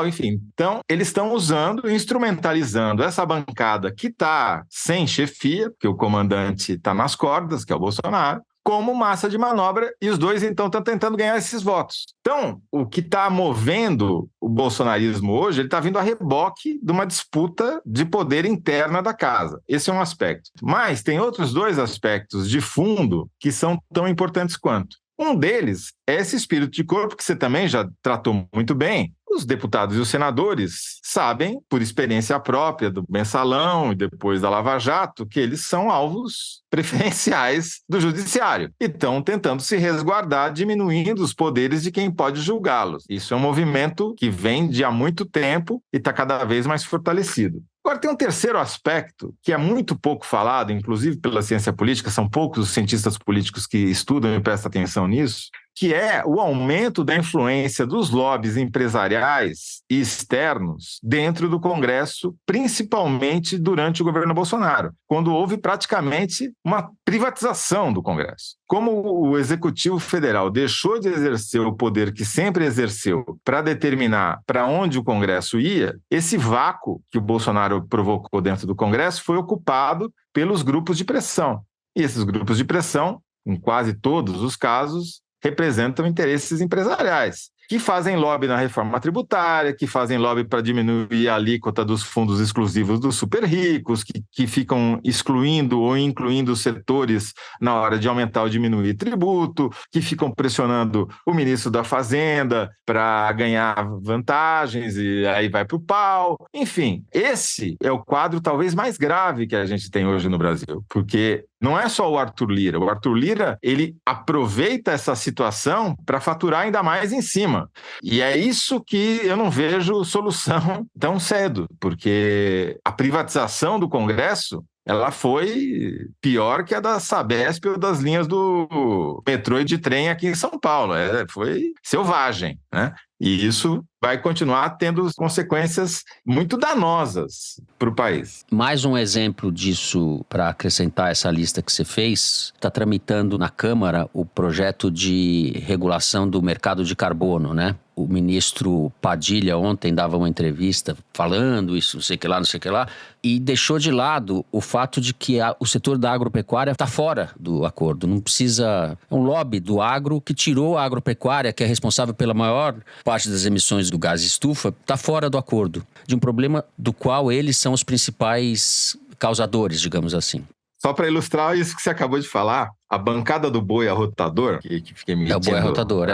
enfim. Então, eles estão usando, instrumentalizando essa bancada que está sem chefia, porque o comandante está nas cordas, que é o Bolsonaro, como massa de manobra, e os dois, então, estão tentando ganhar esses votos. Então, o que está movendo o bolsonarismo hoje, ele está vindo a reboque de uma disputa de poder interna da casa. Esse é um aspecto. Mas tem outros dois aspectos de fundo que são tão importantes quanto. Um deles é esse espírito de corpo que você também já tratou muito bem. Os deputados e os senadores sabem, por experiência própria do Mensalão e depois da Lava Jato, que eles são alvos preferenciais do judiciário e estão tentando se resguardar, diminuindo os poderes de quem pode julgá-los. Isso é um movimento que vem de há muito tempo e está cada vez mais fortalecido. Agora, tem um terceiro aspecto que é muito pouco falado, inclusive pela ciência política, são poucos os cientistas políticos que estudam e prestam atenção nisso, que é o aumento da influência dos lobbies empresariais e externos dentro do Congresso, principalmente durante o governo Bolsonaro, quando houve praticamente uma privatização do Congresso. Como o Executivo Federal deixou de exercer o poder que sempre exerceu para determinar para onde o Congresso ia, esse vácuo que o Bolsonaro provocou dentro do Congresso foi ocupado pelos grupos de pressão. E esses grupos de pressão, em quase todos os casos, representam interesses empresariais, que fazem lobby na reforma tributária, que fazem lobby para diminuir a alíquota dos fundos exclusivos dos super ricos, que ficam excluindo ou incluindo setores na hora de aumentar ou diminuir tributo, que ficam pressionando o ministro da Fazenda para ganhar vantagens e aí vai para o pau. Enfim, esse é o quadro talvez mais grave que a gente tem hoje no Brasil, porque não é só o Arthur Lira. O Arthur Lira, ele aproveita essa situação para faturar ainda mais em cima. E é isso que eu não vejo solução tão cedo, porque a privatização do Congresso ela foi pior que a da Sabesp ou das linhas do metrô e de trem aqui em São Paulo. Foi selvagem, né? E isso vai continuar tendo consequências muito danosas para o país. Mais um exemplo disso, para acrescentar essa lista que você fez, está tramitando na Câmara o projeto de regulação do mercado de carbono, né? O ministro Padilha ontem dava uma entrevista falando isso, não sei o que lá, e deixou de lado o fato de que o setor da agropecuária está fora do acordo. Não precisa... É um lobby do agro que tirou a agropecuária, que é responsável pela maior parte das emissões do gás estufa, está fora do acordo, de um problema do qual eles são os principais causadores, digamos assim. Só para ilustrar isso que você acabou de falar, a bancada do boi arrotador, que fica emitindo... É o boi arrotador,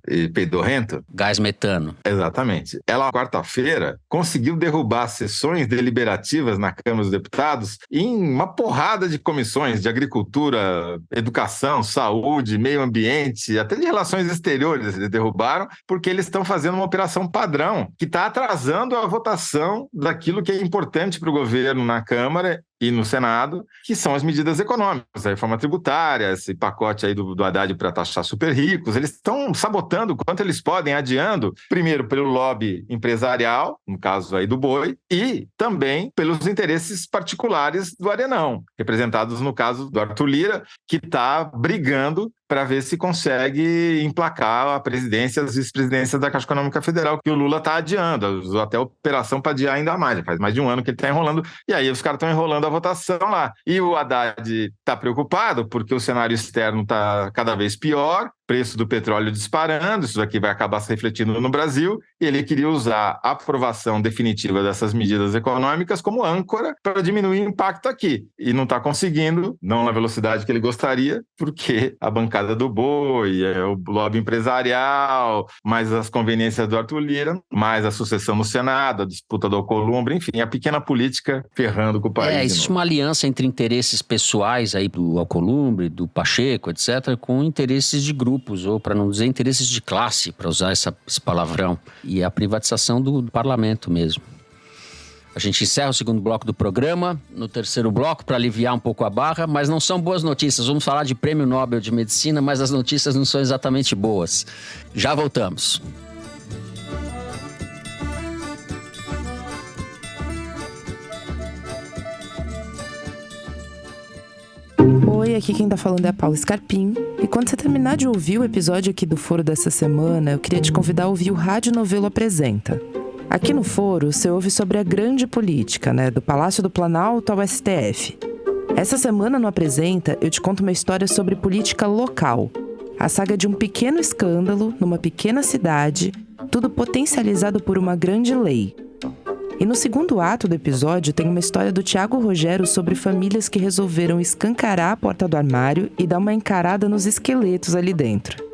e peidorrento. Gás metano. Exatamente. Ela, quarta-feira, conseguiu derrubar sessões deliberativas na Câmara dos Deputados em uma porrada de comissões de agricultura, educação, saúde, meio ambiente, até de relações exteriores eles derrubaram, porque eles estão fazendo uma operação padrão que está atrasando a votação daquilo que é importante para o governo na Câmara e no Senado, que são as medidas econômicas, a reforma tributária, esse pacote aí do Haddad para taxar super ricos. Eles estão sabotando o quanto eles podem, adiando, primeiro pelo lobby empresarial, no caso aí do boi, e também pelos interesses particulares do Arenão, representados no caso do Arthur Lira, que está brigando para ver se consegue emplacar a presidência, as vice-presidências da Caixa Econômica Federal, que o Lula está adiando, usou até a operação para adiar ainda mais, faz mais de um ano que ele está enrolando, e aí os caras estão enrolando a votação lá. E o Haddad está preocupado porque o cenário externo está cada vez pior, preço do petróleo disparando, isso daqui vai acabar se refletindo no Brasil, e ele queria usar a aprovação definitiva dessas medidas econômicas como âncora para diminuir o impacto aqui. E não está conseguindo, não na velocidade que ele gostaria, porque a bancada do boi, o lobby empresarial, mais as conveniências do Arthur Lira, mais a sucessão no Senado, a disputa do Alcolumbre, enfim, a pequena política ferrando com o país. Existe uma aliança entre interesses pessoais aí do Alcolumbre, do Pacheco, etc., com interesses de grupo, ou para não dizer interesses de classe, para usar esse palavrão, e a privatização do parlamento mesmo. A gente encerra o segundo bloco do programa. No terceiro bloco, para aliviar um pouco a barra, mas não são boas notícias. Vamos falar de Prêmio Nobel de Medicina, mas as notícias não são exatamente boas. Já voltamos. Oi, aqui quem tá falando é a Paula Scarpim. E quando você terminar de ouvir o episódio aqui do Foro dessa semana, eu queria te convidar a ouvir o Rádio Novelo Apresenta. Aqui no Foro, você ouve sobre a grande política, do Palácio do Planalto ao STF. Essa semana no Apresenta, eu te conto uma história sobre política local. A saga de um pequeno escândalo numa pequena cidade, tudo potencializado por uma grande lei. E no segundo ato do episódio tem uma história do Thiago Rogero sobre famílias que resolveram escancarar a porta do armário e dar uma encarada nos esqueletos ali dentro.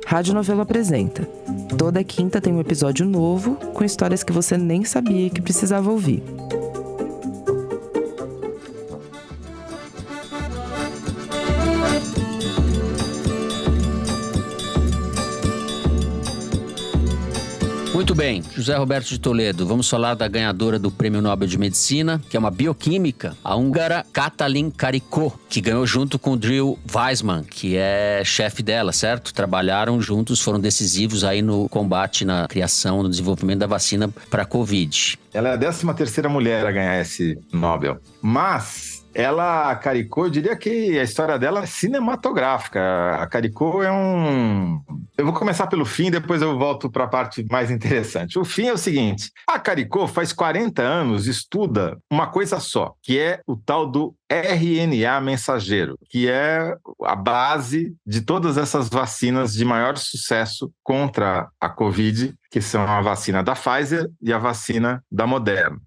Rádio Novelo Apresenta. Toda quinta tem um episódio novo com histórias que você nem sabia que precisava ouvir. Muito bem, José Roberto de Toledo, vamos falar da ganhadora do Prêmio Nobel de Medicina, que é uma bioquímica, a húngara Katalin Karikó, que ganhou junto com o Drew Weissman, que é chefe dela, certo? Trabalharam juntos, foram decisivos aí no combate, na criação, no desenvolvimento da vacina para a Covid. Ela é a 13ª mulher a ganhar esse Nobel, mas... Ela, a Karikó, eu diria que a história dela é cinematográfica. A Karikó é Eu vou começar pelo fim, depois eu volto para a parte mais interessante. O fim é o seguinte, a Karikó faz 40 anos estuda uma coisa só, que é o tal do RNA mensageiro, que é a base de todas essas vacinas de maior sucesso contra a Covid, que são a vacina da Pfizer e a vacina da Moderna,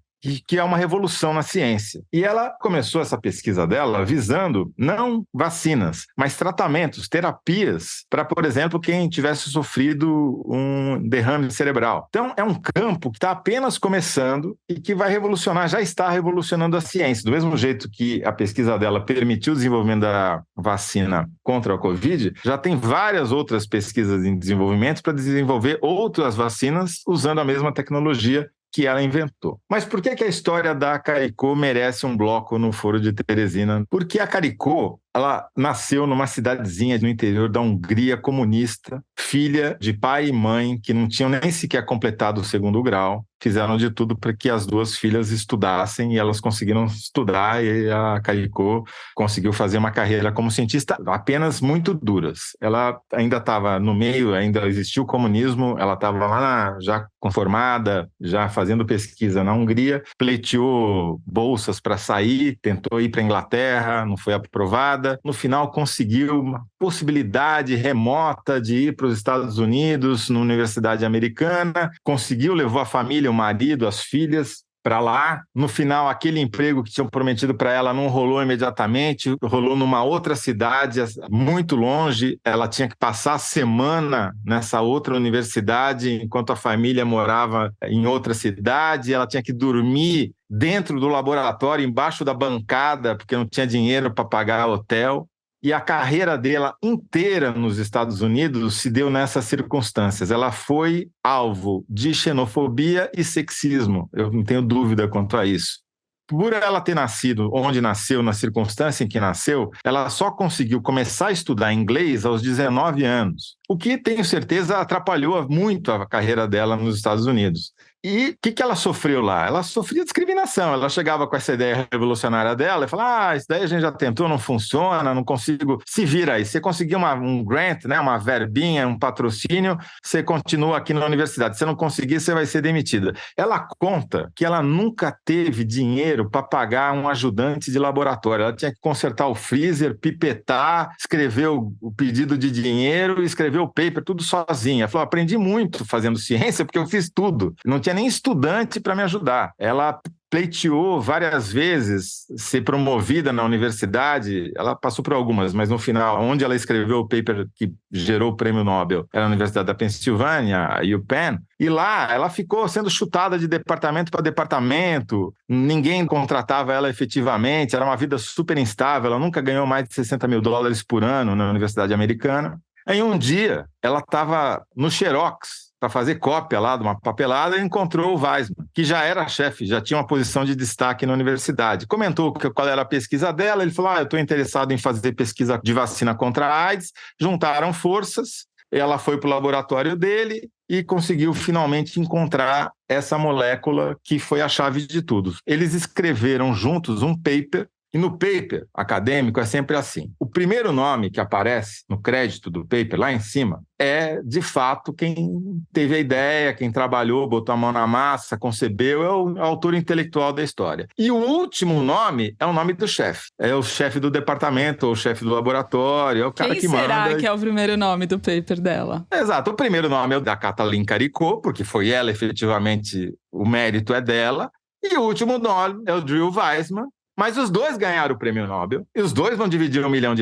que é uma revolução na ciência. E ela começou essa pesquisa dela visando não vacinas, mas tratamentos, terapias para, por exemplo, quem tivesse sofrido um derrame cerebral. Então, é um campo que está apenas começando e que vai revolucionar, já está revolucionando a ciência. Do mesmo jeito que a pesquisa dela permitiu o desenvolvimento da vacina contra a Covid, já tem várias outras pesquisas em desenvolvimento para desenvolver outras vacinas usando a mesma tecnologia que ela inventou. Mas por que a história da Caricó merece um bloco no Foro de Teresina? Porque a Caricó, ela nasceu numa cidadezinha no interior da Hungria comunista, filha de pai e mãe que não tinham nem sequer completado o 2º grau. Fizeram de tudo para que as duas filhas estudassem e elas conseguiram estudar, e a Caricó conseguiu fazer uma carreira como cientista apenas muito duras. Ela ainda estava no meio, ainda existia o comunismo, ela estava lá já conformada, já fazendo pesquisa na Hungria, pleiteou bolsas para sair, tentou ir para a Inglaterra, não foi aprovada. No final conseguiu uma possibilidade remota de ir para os Estados Unidos, na Universidade Americana, conseguiu, levou a família, o marido, as filhas para lá. No final, aquele emprego que tinham prometido para ela não rolou imediatamente, rolou numa outra cidade, muito longe. Ela tinha que passar a semana nessa outra universidade, enquanto a família morava em outra cidade. Ela tinha que dormir dentro do laboratório, embaixo da bancada, porque não tinha dinheiro para pagar hotel. E a carreira dela inteira nos Estados Unidos se deu nessas circunstâncias. Ela foi alvo de xenofobia e sexismo. Eu não tenho dúvida quanto a isso. Por ela ter nascido onde nasceu, na circunstância em que nasceu, ela só conseguiu começar a estudar inglês aos 19 anos, o que, tenho certeza, atrapalhou muito a carreira dela nos Estados Unidos. E o que ela sofreu lá? Ela sofria discriminação. Ela chegava com essa ideia revolucionária dela e falava: isso daí a gente já tentou, não funciona, não consigo. Se vira aí. Você conseguiu um grant, né, uma verbinha, um patrocínio, você continua aqui na universidade. Se não conseguir, você vai ser demitida. Ela conta que ela nunca teve dinheiro para pagar um ajudante de laboratório. Ela tinha que consertar o freezer, pipetar, escrever o pedido de dinheiro, escrever o paper, tudo sozinha. Ela falou: aprendi muito fazendo ciência porque eu fiz tudo. Não tinha nem estudante para me ajudar. Ela pleiteou várias vezes ser promovida na universidade. Ela passou por algumas, mas no final, onde ela escreveu o paper que gerou o prêmio Nobel, era a Universidade da Pensilvânia, a UPenn, e lá ela ficou sendo chutada de departamento para departamento, ninguém contratava ela efetivamente, era uma vida super instável, ela nunca ganhou mais de $60 mil por ano na Universidade Americana. Aí um dia, ela estava no Xerox, para fazer cópia lá de uma papelada, e encontrou o Weissman, que já era chefe, já tinha uma posição de destaque na universidade. Comentou qual era a pesquisa dela, ele falou: eu estou interessado em fazer pesquisa de vacina contra a AIDS. Juntaram forças, ela foi para o laboratório dele e conseguiu finalmente encontrar essa molécula que foi a chave de tudo. Eles escreveram juntos um paper. E no paper acadêmico é sempre assim. O primeiro nome que aparece no crédito do paper, lá em cima, é, de fato, quem teve a ideia, quem trabalhou, botou a mão na massa, concebeu, é o autor intelectual da história. E o último nome é o nome do chefe. É o chefe do departamento, ou o chefe do laboratório, é o cara que manda. Quem será que é o primeiro nome do paper dela? Exato. O primeiro nome é o da Katalin Caricó, porque foi ela, efetivamente, o mérito é dela. E o último nome é o Drew Weissman. Mas os dois ganharam o prêmio Nobel e os dois vão dividir $1 milhão.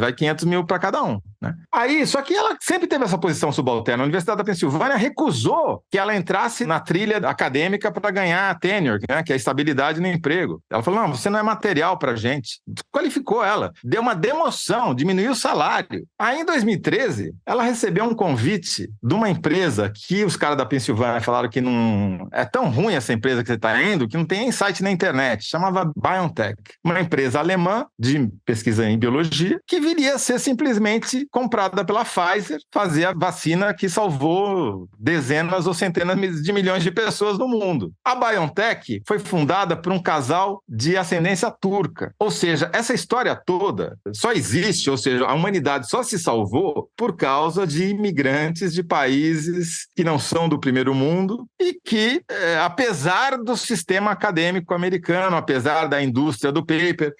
Vai 500 mil para cada um, né? Aí, só que ela sempre teve essa posição subalterna. A Universidade da Pensilvânia recusou que ela entrasse na trilha acadêmica para ganhar tenure, né, que é a estabilidade no emprego. Ela falou: não, você não é material para a gente. Desqualificou ela. Deu uma demoção, diminuiu o salário. Aí, em 2013, ela recebeu um convite de uma empresa que os caras da Pensilvânia falaram que não é tão ruim essa empresa que você está indo, que não tem nem site na internet. Chamava BioNTech. Uma empresa alemã de pesquisa em biologia que viria a ser simplesmente comprada pela Pfizer, fazer a vacina que salvou dezenas ou centenas de milhões de pessoas no mundo. A BioNTech foi fundada por um casal de ascendência turca. Ou seja, essa história toda só existe, ou seja, a humanidade só se salvou por causa de imigrantes de países que não são do primeiro mundo e que, apesar do sistema acadêmico americano, apesar da indústria do paper,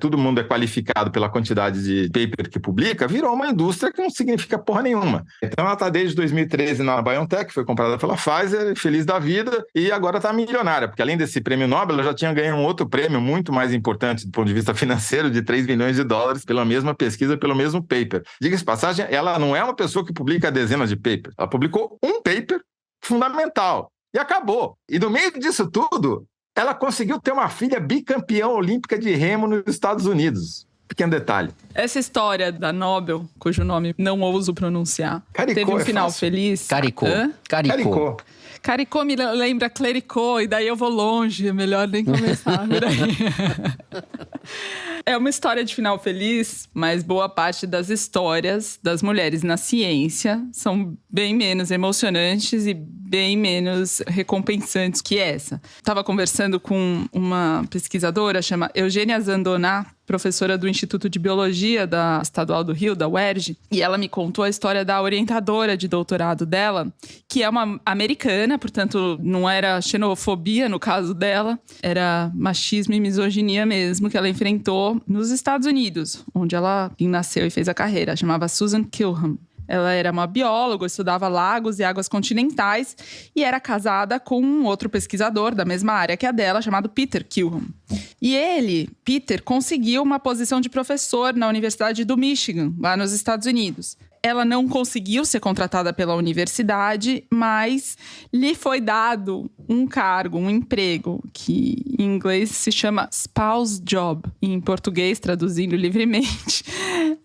todo mundo é qualificado pela quantidade de paper que publica, virou uma indústria que não significa porra nenhuma. Então ela está desde 2013 na BioNTech, foi comprada pela Pfizer, feliz da vida, e agora está milionária, porque além desse prêmio Nobel, ela já tinha ganho um outro prêmio muito mais importante do ponto de vista financeiro, de $3 milhões pela mesma pesquisa, pelo mesmo paper. Diga-se de passagem, ela não é uma pessoa que publica dezenas de papers, ela publicou um paper fundamental, e acabou. E no meio disso tudo, ela conseguiu ter uma filha bicampeã olímpica de remo nos Estados Unidos. pequeno detalhe. Essa história da Nobel, cujo nome não ouso pronunciar, Caricó teve um final fácil. feliz. Caricó. Hã? Caricó. Caricó me lembra clericô, e daí eu vou longe, é melhor nem começar por aí. É uma história de final feliz, mas boa parte das histórias das mulheres na ciência são bem menos emocionantes e bem menos recompensantes que essa. Estava conversando com uma pesquisadora, chama Eugênia Zandoná, professora do Instituto de Biologia da Estadual do Rio, da UERJ, e ela me contou a história da orientadora de doutorado dela, que é uma americana, portanto não era xenofobia no caso dela, era machismo e misoginia mesmo, que ela enfrentou nos Estados Unidos, onde ela nasceu e fez a carreira, chamava Susan Kilham. Ela era uma bióloga, estudava lagos e águas continentais e era casada com um outro pesquisador da mesma área que a dela, chamado Peter Kilham. E ele, Peter, conseguiu uma posição de professor na Universidade do Michigan, lá nos Estados Unidos. Ela não conseguiu ser contratada pela universidade, mas lhe foi dado um cargo, um emprego, que em inglês se chama spouse job. Em português, traduzindo livremente,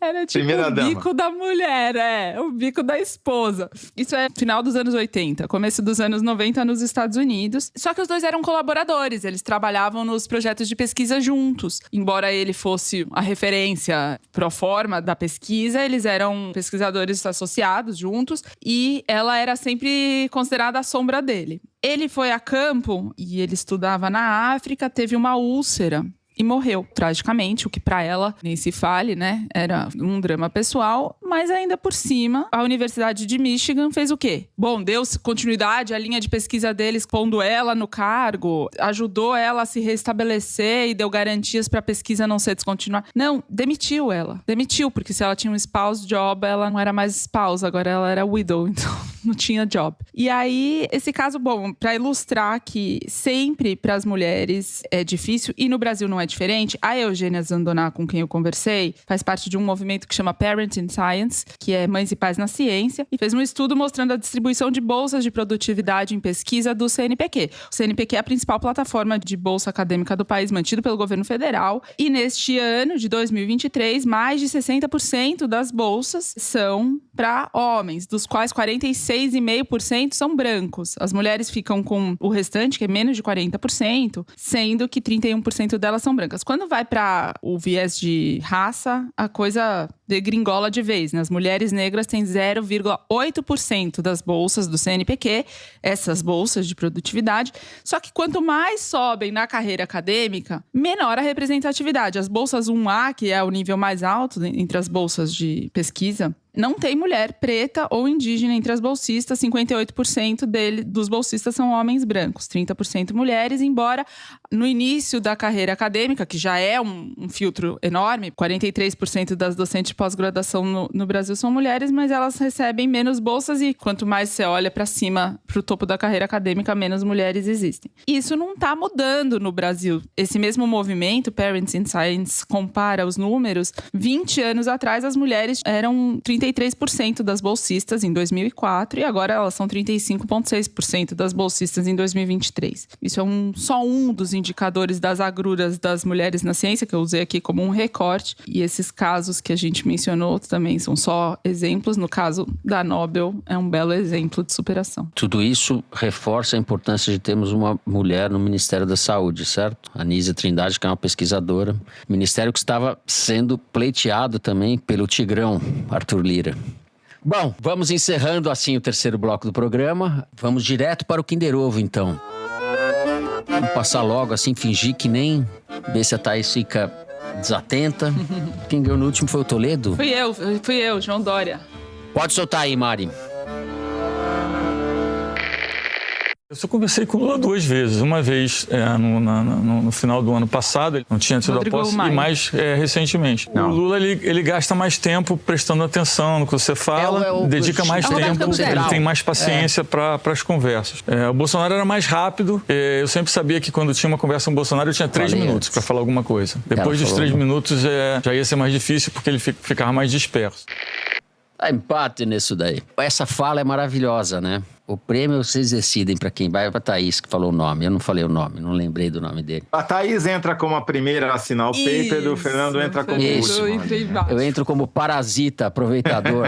era tipo o bico da mulher, o bico da esposa. Isso é final dos anos 80, começo dos anos 90 nos Estados Unidos. Só que os dois eram colaboradores, eles trabalhavam nos projetos de pesquisa juntos. Embora ele fosse a referência pro forma da pesquisa, eles eram pesquisadores associados juntos e ela era sempre considerada a sombra dele. Ele foi a campo e ele estudava na África, teve uma úlcera e morreu, tragicamente, o que para ela, nem se fale, né? Era um drama pessoal, mas ainda por cima, a Universidade de Michigan fez o quê? Bom, deu continuidade à linha de pesquisa deles, pondo ela no cargo, ajudou ela a se restabelecer e deu garantias para a pesquisa não ser descontinuada. Não, demitiu ela. Demitiu, porque se ela tinha um spouse job, ela não era mais spouse, agora ela era widow, então não tinha job. E aí, esse caso, bom, para ilustrar que sempre para as mulheres é difícil, e no Brasil não é diferente, a Eugênia Zandoná, com quem eu conversei, faz parte de um movimento que chama Parent in Science, que é Mães e Pais na Ciência, e fez um estudo mostrando a distribuição de bolsas de produtividade em pesquisa do CNPq. O CNPq é a principal plataforma de bolsa acadêmica do país, mantido pelo governo federal, e neste ano de 2023, mais de 60% das bolsas são para homens, dos quais 46,5% são brancos. As mulheres ficam com o restante, que é menos de 40%, sendo que 31% delas são brancas. Quando vai para o viés de raça, a coisa degringola de vez, né? As mulheres negras têm 0,8% das bolsas do CNPq, essas bolsas de produtividade. Só que quanto mais sobem na carreira acadêmica, menor a representatividade. As bolsas 1A, que é o nível mais alto entre as bolsas de pesquisa, não tem mulher preta ou indígena entre as bolsistas. 58% dos bolsistas são homens brancos, 30% mulheres, embora no início da carreira acadêmica, que já é um filtro enorme, 43% das docentes de pós-graduação no Brasil são mulheres, mas elas recebem menos bolsas e quanto mais você olha para cima, para o topo da carreira acadêmica, menos mulheres existem. Isso não está mudando no Brasil. Esse mesmo movimento, Parents in Science, compara os números. 20 anos atrás, as mulheres eram 33% das bolsistas em 2004 e agora elas são 35,6% das bolsistas em 2023. Isso é só um dos indicadores das agruras das mulheres na ciência, que eu usei aqui como um recorte. E esses casos que a gente mencionou também são só exemplos. No caso da Nobel, é um belo exemplo de superação. Tudo isso reforça a importância de termos uma mulher no Ministério da Saúde, certo? Anísia Trindade, que é uma pesquisadora. Ministério que estava sendo pleiteado também pelo Tigrão, Arthur Lira. Bom, vamos encerrando assim o terceiro bloco do programa. Vamos direto para o Kinder Ovo, então. Vamos passar logo assim, fingir que nem ver se a Thaís fica desatenta. Quem ganhou no último foi o Toledo? Fui eu, João Dória. Pode soltar aí, Mari. Eu só conversei com o Lula 2 vezes. Uma vez no final do ano passado, ele não tinha tido Rodrigo a posse, Maia. E mais recentemente. Não. O Lula, ele gasta mais tempo prestando atenção no que você fala, dedica mais tempo, ele tem mais paciência para as conversas. O Bolsonaro era mais rápido. Eu sempre sabia que quando tinha uma conversa com o Bolsonaro, eu tinha 3 minutos para falar alguma coisa. Depois dos 3 minutos, já ia ser mais difícil porque ele ficava mais disperso. Há empate nisso daí. Essa fala é maravilhosa, né? O prêmio vocês decidem para quem vai. Para a Thaís, que falou o nome. Eu não falei o nome, não lembrei do nome dele. A Thaís entra como a primeira a assinar o paper, e o Fernando entra como o último. Eu entro como parasita, aproveitador,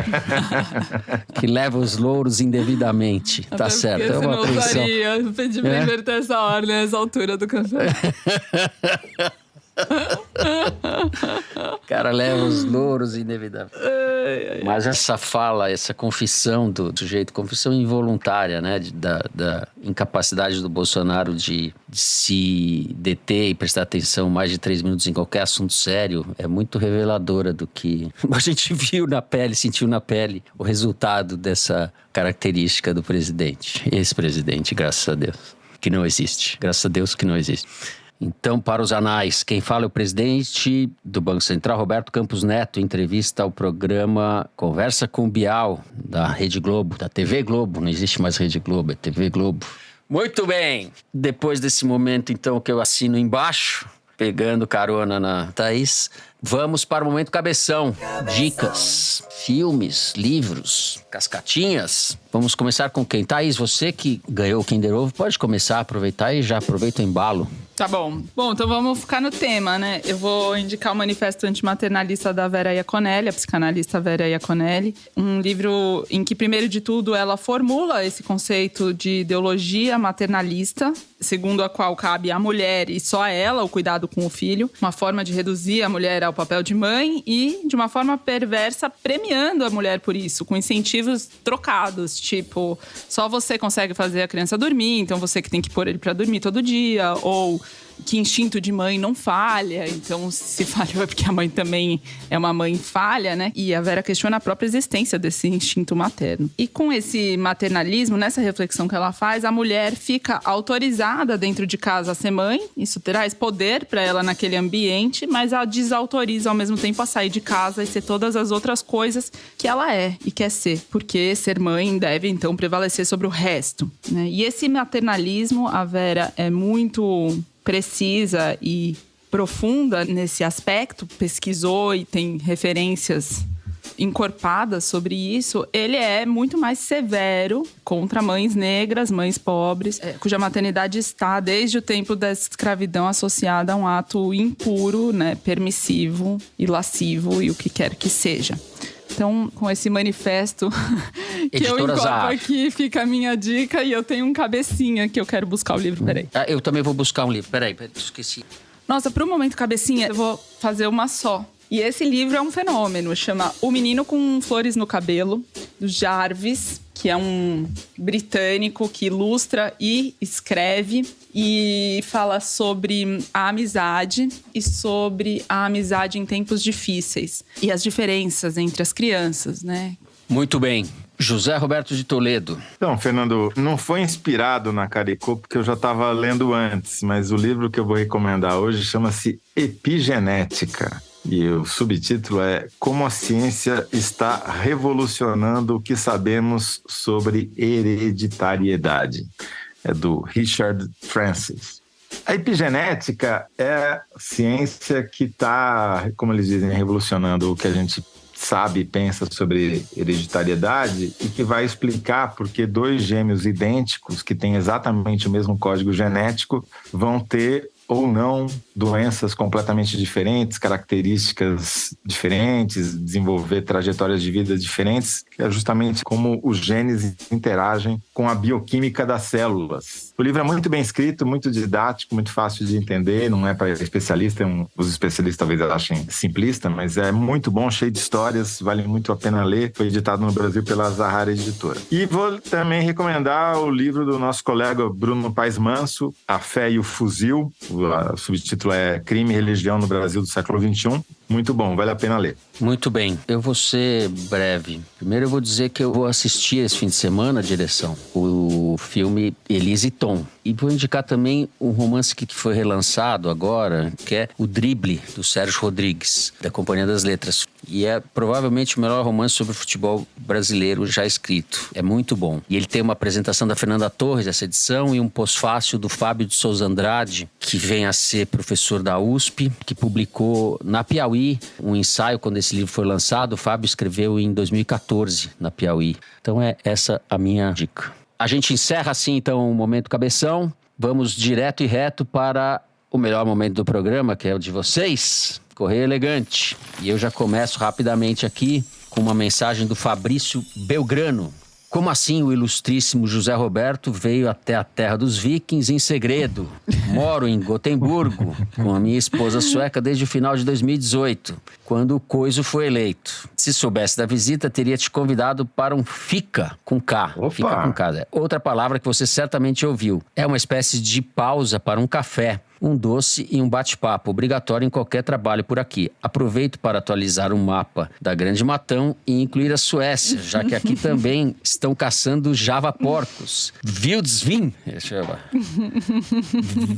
que leva os louros indevidamente. Até tá certo. É uma atenção. Eu pedi pra inverter essa ordem, essa altura do campeonato. O cara leva os louros indevidavelmente. Mas essa fala, essa confissão do sujeito, confissão involuntária, né? Da incapacidade do Bolsonaro de se deter e prestar atenção mais de 3 minutos em qualquer assunto sério, é muito reveladora do que a gente viu na pele, sentiu na pele o resultado dessa característica do presidente. Ex-presidente, graças a Deus, que não existe. Graças a Deus que não existe. Então, para os anais, quem fala é o presidente do Banco Central, Roberto Campos Neto, em entrevista ao programa Conversa com o Bial, da Rede Globo, da TV Globo. Não existe mais Rede Globo, é TV Globo. Muito bem! Depois desse momento, então, que eu assino embaixo, pegando carona na Thaís, vamos para o momento cabeção. Dicas, filmes, livros, cascatinhas. Vamos começar com quem? Thaís, você que ganhou o Kinder Ovo, pode começar a aproveitar e já aproveita o embalo. Tá bom. Bom, então vamos ficar no tema, né? Eu vou indicar o Manifesto Antimaternalista da Vera Iaconelli, a psicanalista Vera Iaconelli. Um livro em que, primeiro de tudo, ela formula esse conceito de ideologia maternalista, segundo a qual cabe à mulher e só a ela o cuidado com o filho. Uma forma de reduzir a mulher ao papel de mãe e, de uma forma perversa, premiando a mulher por isso, com incentivos trocados, tipo, só você consegue fazer a criança dormir, então você que tem que pôr ele pra dormir todo dia, ou que instinto de mãe não falha, então se falhou é porque a mãe também é uma mãe falha, né? E a Vera questiona a própria existência desse instinto materno. E com esse maternalismo, nessa reflexão que ela faz, a mulher fica autorizada dentro de casa a ser mãe, isso traz poder para ela naquele ambiente, mas ela desautoriza ao mesmo tempo a sair de casa e ser todas as outras coisas que ela é e quer ser, porque ser mãe deve então prevalecer sobre o resto, né? E esse maternalismo, a Vera é muito precisa e profunda nesse aspecto, pesquisou e tem referências encorpadas sobre isso. Ele é muito mais severo contra mães negras, mães pobres, cuja maternidade está desde o tempo da escravidão associada a um ato impuro, né, permissivo e lascivo e o que quer que seja. Então, com esse manifesto que eu encontro aqui, fica a minha dica. E eu tenho um cabecinha que eu quero buscar o livro, peraí. Eu também vou buscar um livro, peraí, esqueci. Nossa, para o momento cabecinha, eu vou fazer uma só. E esse livro é um fenômeno, chama O Menino com Flores no Cabelo, do Jarvis, que é um britânico que ilustra e escreve e fala sobre a amizade e sobre a amizade em tempos difíceis e as diferenças entre as crianças, né? Muito bem. José Roberto de Toledo. Então, Fernando, não foi inspirado na Caricô, porque eu já estava lendo antes, mas o livro que eu vou recomendar hoje chama-se Epigenética. E o subtítulo é Como a Ciência está Revolucionando o que Sabemos sobre Hereditariedade. É do Richard Francis. A epigenética é a ciência que está, como eles dizem, revolucionando o que a gente sabe e pensa sobre hereditariedade e que vai explicar por que 2 gêmeos idênticos, que têm exatamente o mesmo código genético, vão ter ou não doenças completamente diferentes, características diferentes, desenvolver trajetórias de vida diferentes, que é justamente como os genes interagem com a bioquímica das células. O livro é muito bem escrito, muito didático, muito fácil de entender, não é para especialista, os especialistas talvez achem simplista, mas é muito bom, cheio de histórias, vale muito a pena ler. Foi editado no Brasil pela Zahara Editora. E vou também recomendar o livro do nosso colega Bruno Paes Manso, A Fé e o Fuzil. O subtítulo é Crime e Religião no Brasil do século XXI. Muito bom, vale a pena ler. Muito bem, eu vou ser breve. Primeiro eu vou dizer que eu vou assistir esse fim de semana, direção, o filme Elise e Tom. E vou indicar também um romance que foi relançado agora, que é O Drible, do Sérgio Rodrigues, da Companhia das Letras. e é provavelmente o melhor romance sobre o futebol brasileiro já escrito. É muito bom. E ele tem uma apresentação da Fernanda Torres, essa edição, e um pós-fácil do Fábio de Souza Andrade, que vem a ser professor da USP, que publicou na Piauí um ensaio quando esse livro foi lançado. O Fábio escreveu em 2014 na Piauí. Então é essa a minha dica. A gente encerra assim então o Momento Cabeção. Vamos direto e reto para o melhor momento do programa, que é o de vocês, Correio Elegante. E eu já começo rapidamente aqui com uma mensagem do Fabrício Belgrano. Como assim o ilustríssimo José Roberto veio até a terra dos vikings em segredo? Moro em Gotemburgo com a minha esposa sueca desde o final de 2018, quando o Coiso foi eleito. Se soubesse da visita, teria te convidado para um fika com K. Opa. Fika com K. Outra palavra que você certamente ouviu. É uma espécie de pausa para um café, um doce e um bate-papo, obrigatório em qualquer trabalho por aqui. Aproveito para atualizar um mapa da Grande Matão e incluir a Suécia, já que aqui também estão caçando javaporcos. Wildsvin.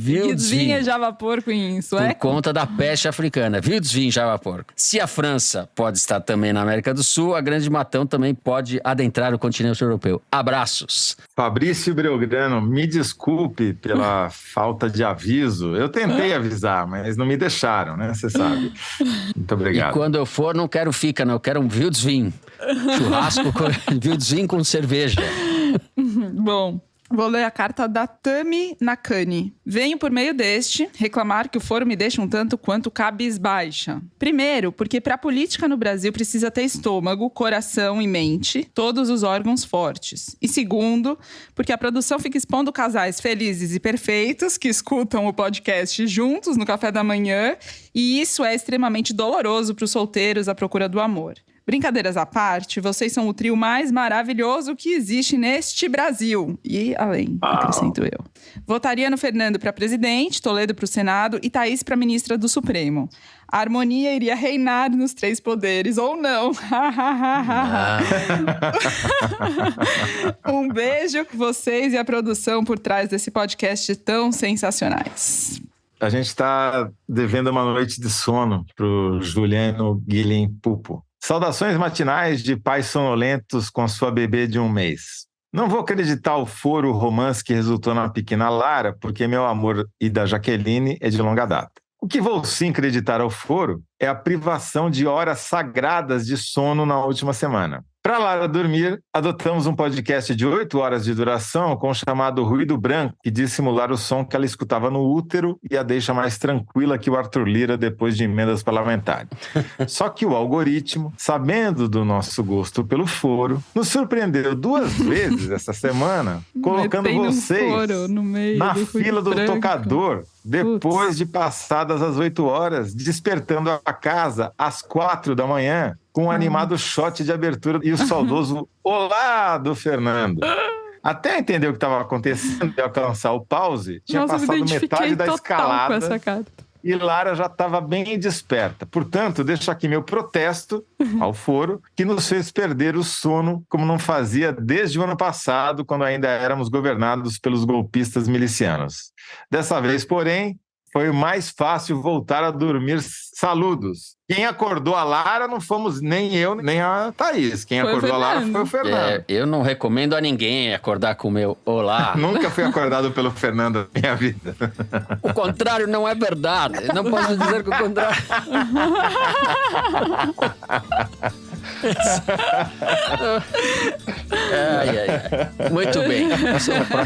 Wildsvin é javaporco em sueco? Por conta da peste africana. Wildsvin, javaporco. Se a França pode estar também na América do Sul, a Grande Matão também pode adentrar o continente europeu. Abraços. Fabrício Belgrano, me desculpe pela falta de aviso. Eu tentei avisar, mas não me deixaram, né? Você sabe. Muito obrigado. E quando eu for, não quero fika, não. Eu quero um Wildsvin. Churrasco com Wildsvin com cerveja. Bom, vou ler a carta da Tami Nakani. Venho por meio deste reclamar que o foro me deixa um tanto quanto cabisbaixa. Primeiro, porque para a política no Brasil precisa ter estômago, coração e mente, todos os órgãos fortes. E segundo, porque a produção fica expondo casais felizes e perfeitos que escutam o podcast juntos no café da manhã, e isso é extremamente doloroso para os solteiros à procura do amor. Brincadeiras à parte, vocês são o trio mais maravilhoso que existe neste Brasil. E além, acrescento eu. Votaria no Fernando para presidente, Toledo para o Senado e Thaís para ministra do Supremo. A harmonia iria reinar nos três poderes, ou não. Um beijo, vocês e a produção por trás desse podcast tão sensacionais. A gente está devendo uma noite de sono para o Juliano Guilhem Pupo. Saudações matinais de pais sonolentos com sua bebê de 1 mês. Não vou acreditar o foro romance que resultou na pequena Lara, porque meu amor e da Jaqueline é de longa data. O que vou sim acreditar ao foro é a privação de horas sagradas de sono na última semana. Para Lara dormir, adotamos um podcast de 8 horas de duração com o chamado ruído branco, que diz simular o som que ela escutava no útero e a deixa mais tranquila que o Arthur Lira depois de emendas parlamentares. Só que o algoritmo, sabendo do nosso gosto pelo foro, nos surpreendeu 2 vezes essa semana, colocando vocês na fila do tocador depois de passadas as 8 horas, despertando a casa às 4 da manhã, com um animado shot de abertura e o saudoso olá do Fernando. Até entender o que estava acontecendo e alcançar o pause, tinha passado metade da escalada com essa carta. E Lara já estava bem desperta. Portanto, deixo aqui meu protesto ao foro, que nos fez perder o sono como não fazia desde o ano passado, quando ainda éramos governados pelos golpistas milicianos. Dessa vez, porém, foi mais fácil voltar a dormir. Saludos. Quem acordou a Lara não fomos nem eu, nem a Thaís. Quem acordou a Lara foi o Fernando. Eu não recomendo a ninguém acordar com o meu olá. Nunca fui acordado pelo Fernando na minha vida. O contrário não é verdade. Não posso dizer que o contrário... ai. Muito bem.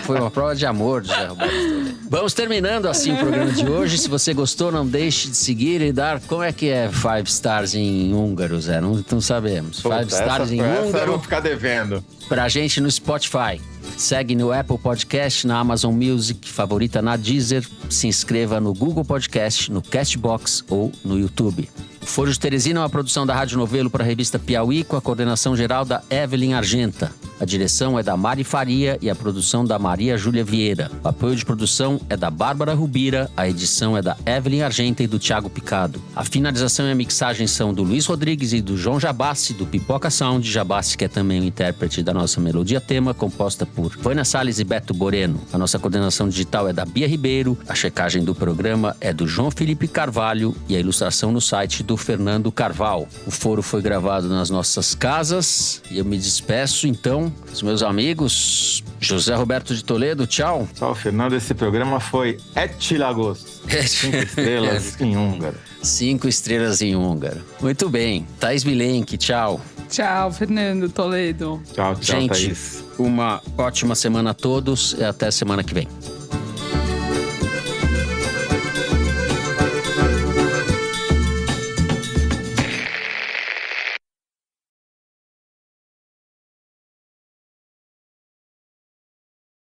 Foi uma prova de amor, José Roberto. Vamos terminando assim o programa de hoje. Se você gostou, não deixe de seguir e dar... Como é que é 5 stars em húngaro, Zé? Não sabemos. 5 stars em húngaro. Eu vou ficar devendo. Pra gente no Spotify. Segue no Apple Podcast, na Amazon Music, favorita na Deezer. Se inscreva no Google Podcast, no Castbox ou no YouTube. O Foro de Teresina é uma produção da Rádio Novelo para a revista Piauí, com a coordenação geral da Evelyn Argenta. A direção é da Mari Faria e a produção da Maria Júlia Vieira. O apoio de produção é da Bárbara Rubira, a edição é da Evelyn Argenta e do Thiago Picado. A finalização e a mixagem são do Luiz Rodrigues e do João Jabassi, do Pipoca Sound. Jabassi, que é também o intérprete da nossa melodia tema, composta por Vânia Salles e Beto Boreno. A nossa coordenação digital é da Bia Ribeiro, a checagem do programa é do João Felipe Carvalho e a ilustração no site do Fernando Carval. O foro foi gravado nas nossas casas e eu me despeço então dos meus amigos. José Roberto de Toledo, tchau. Tchau, Fernando. Esse programa foi Etilagos. 5 estrelas em húngaro. 5 estrelas em húngaro. Muito bem. Thaís Milenk, tchau. Tchau, Fernando Toledo. Tchau, gente, Thaís. Uma ótima semana a todos e até semana que vem.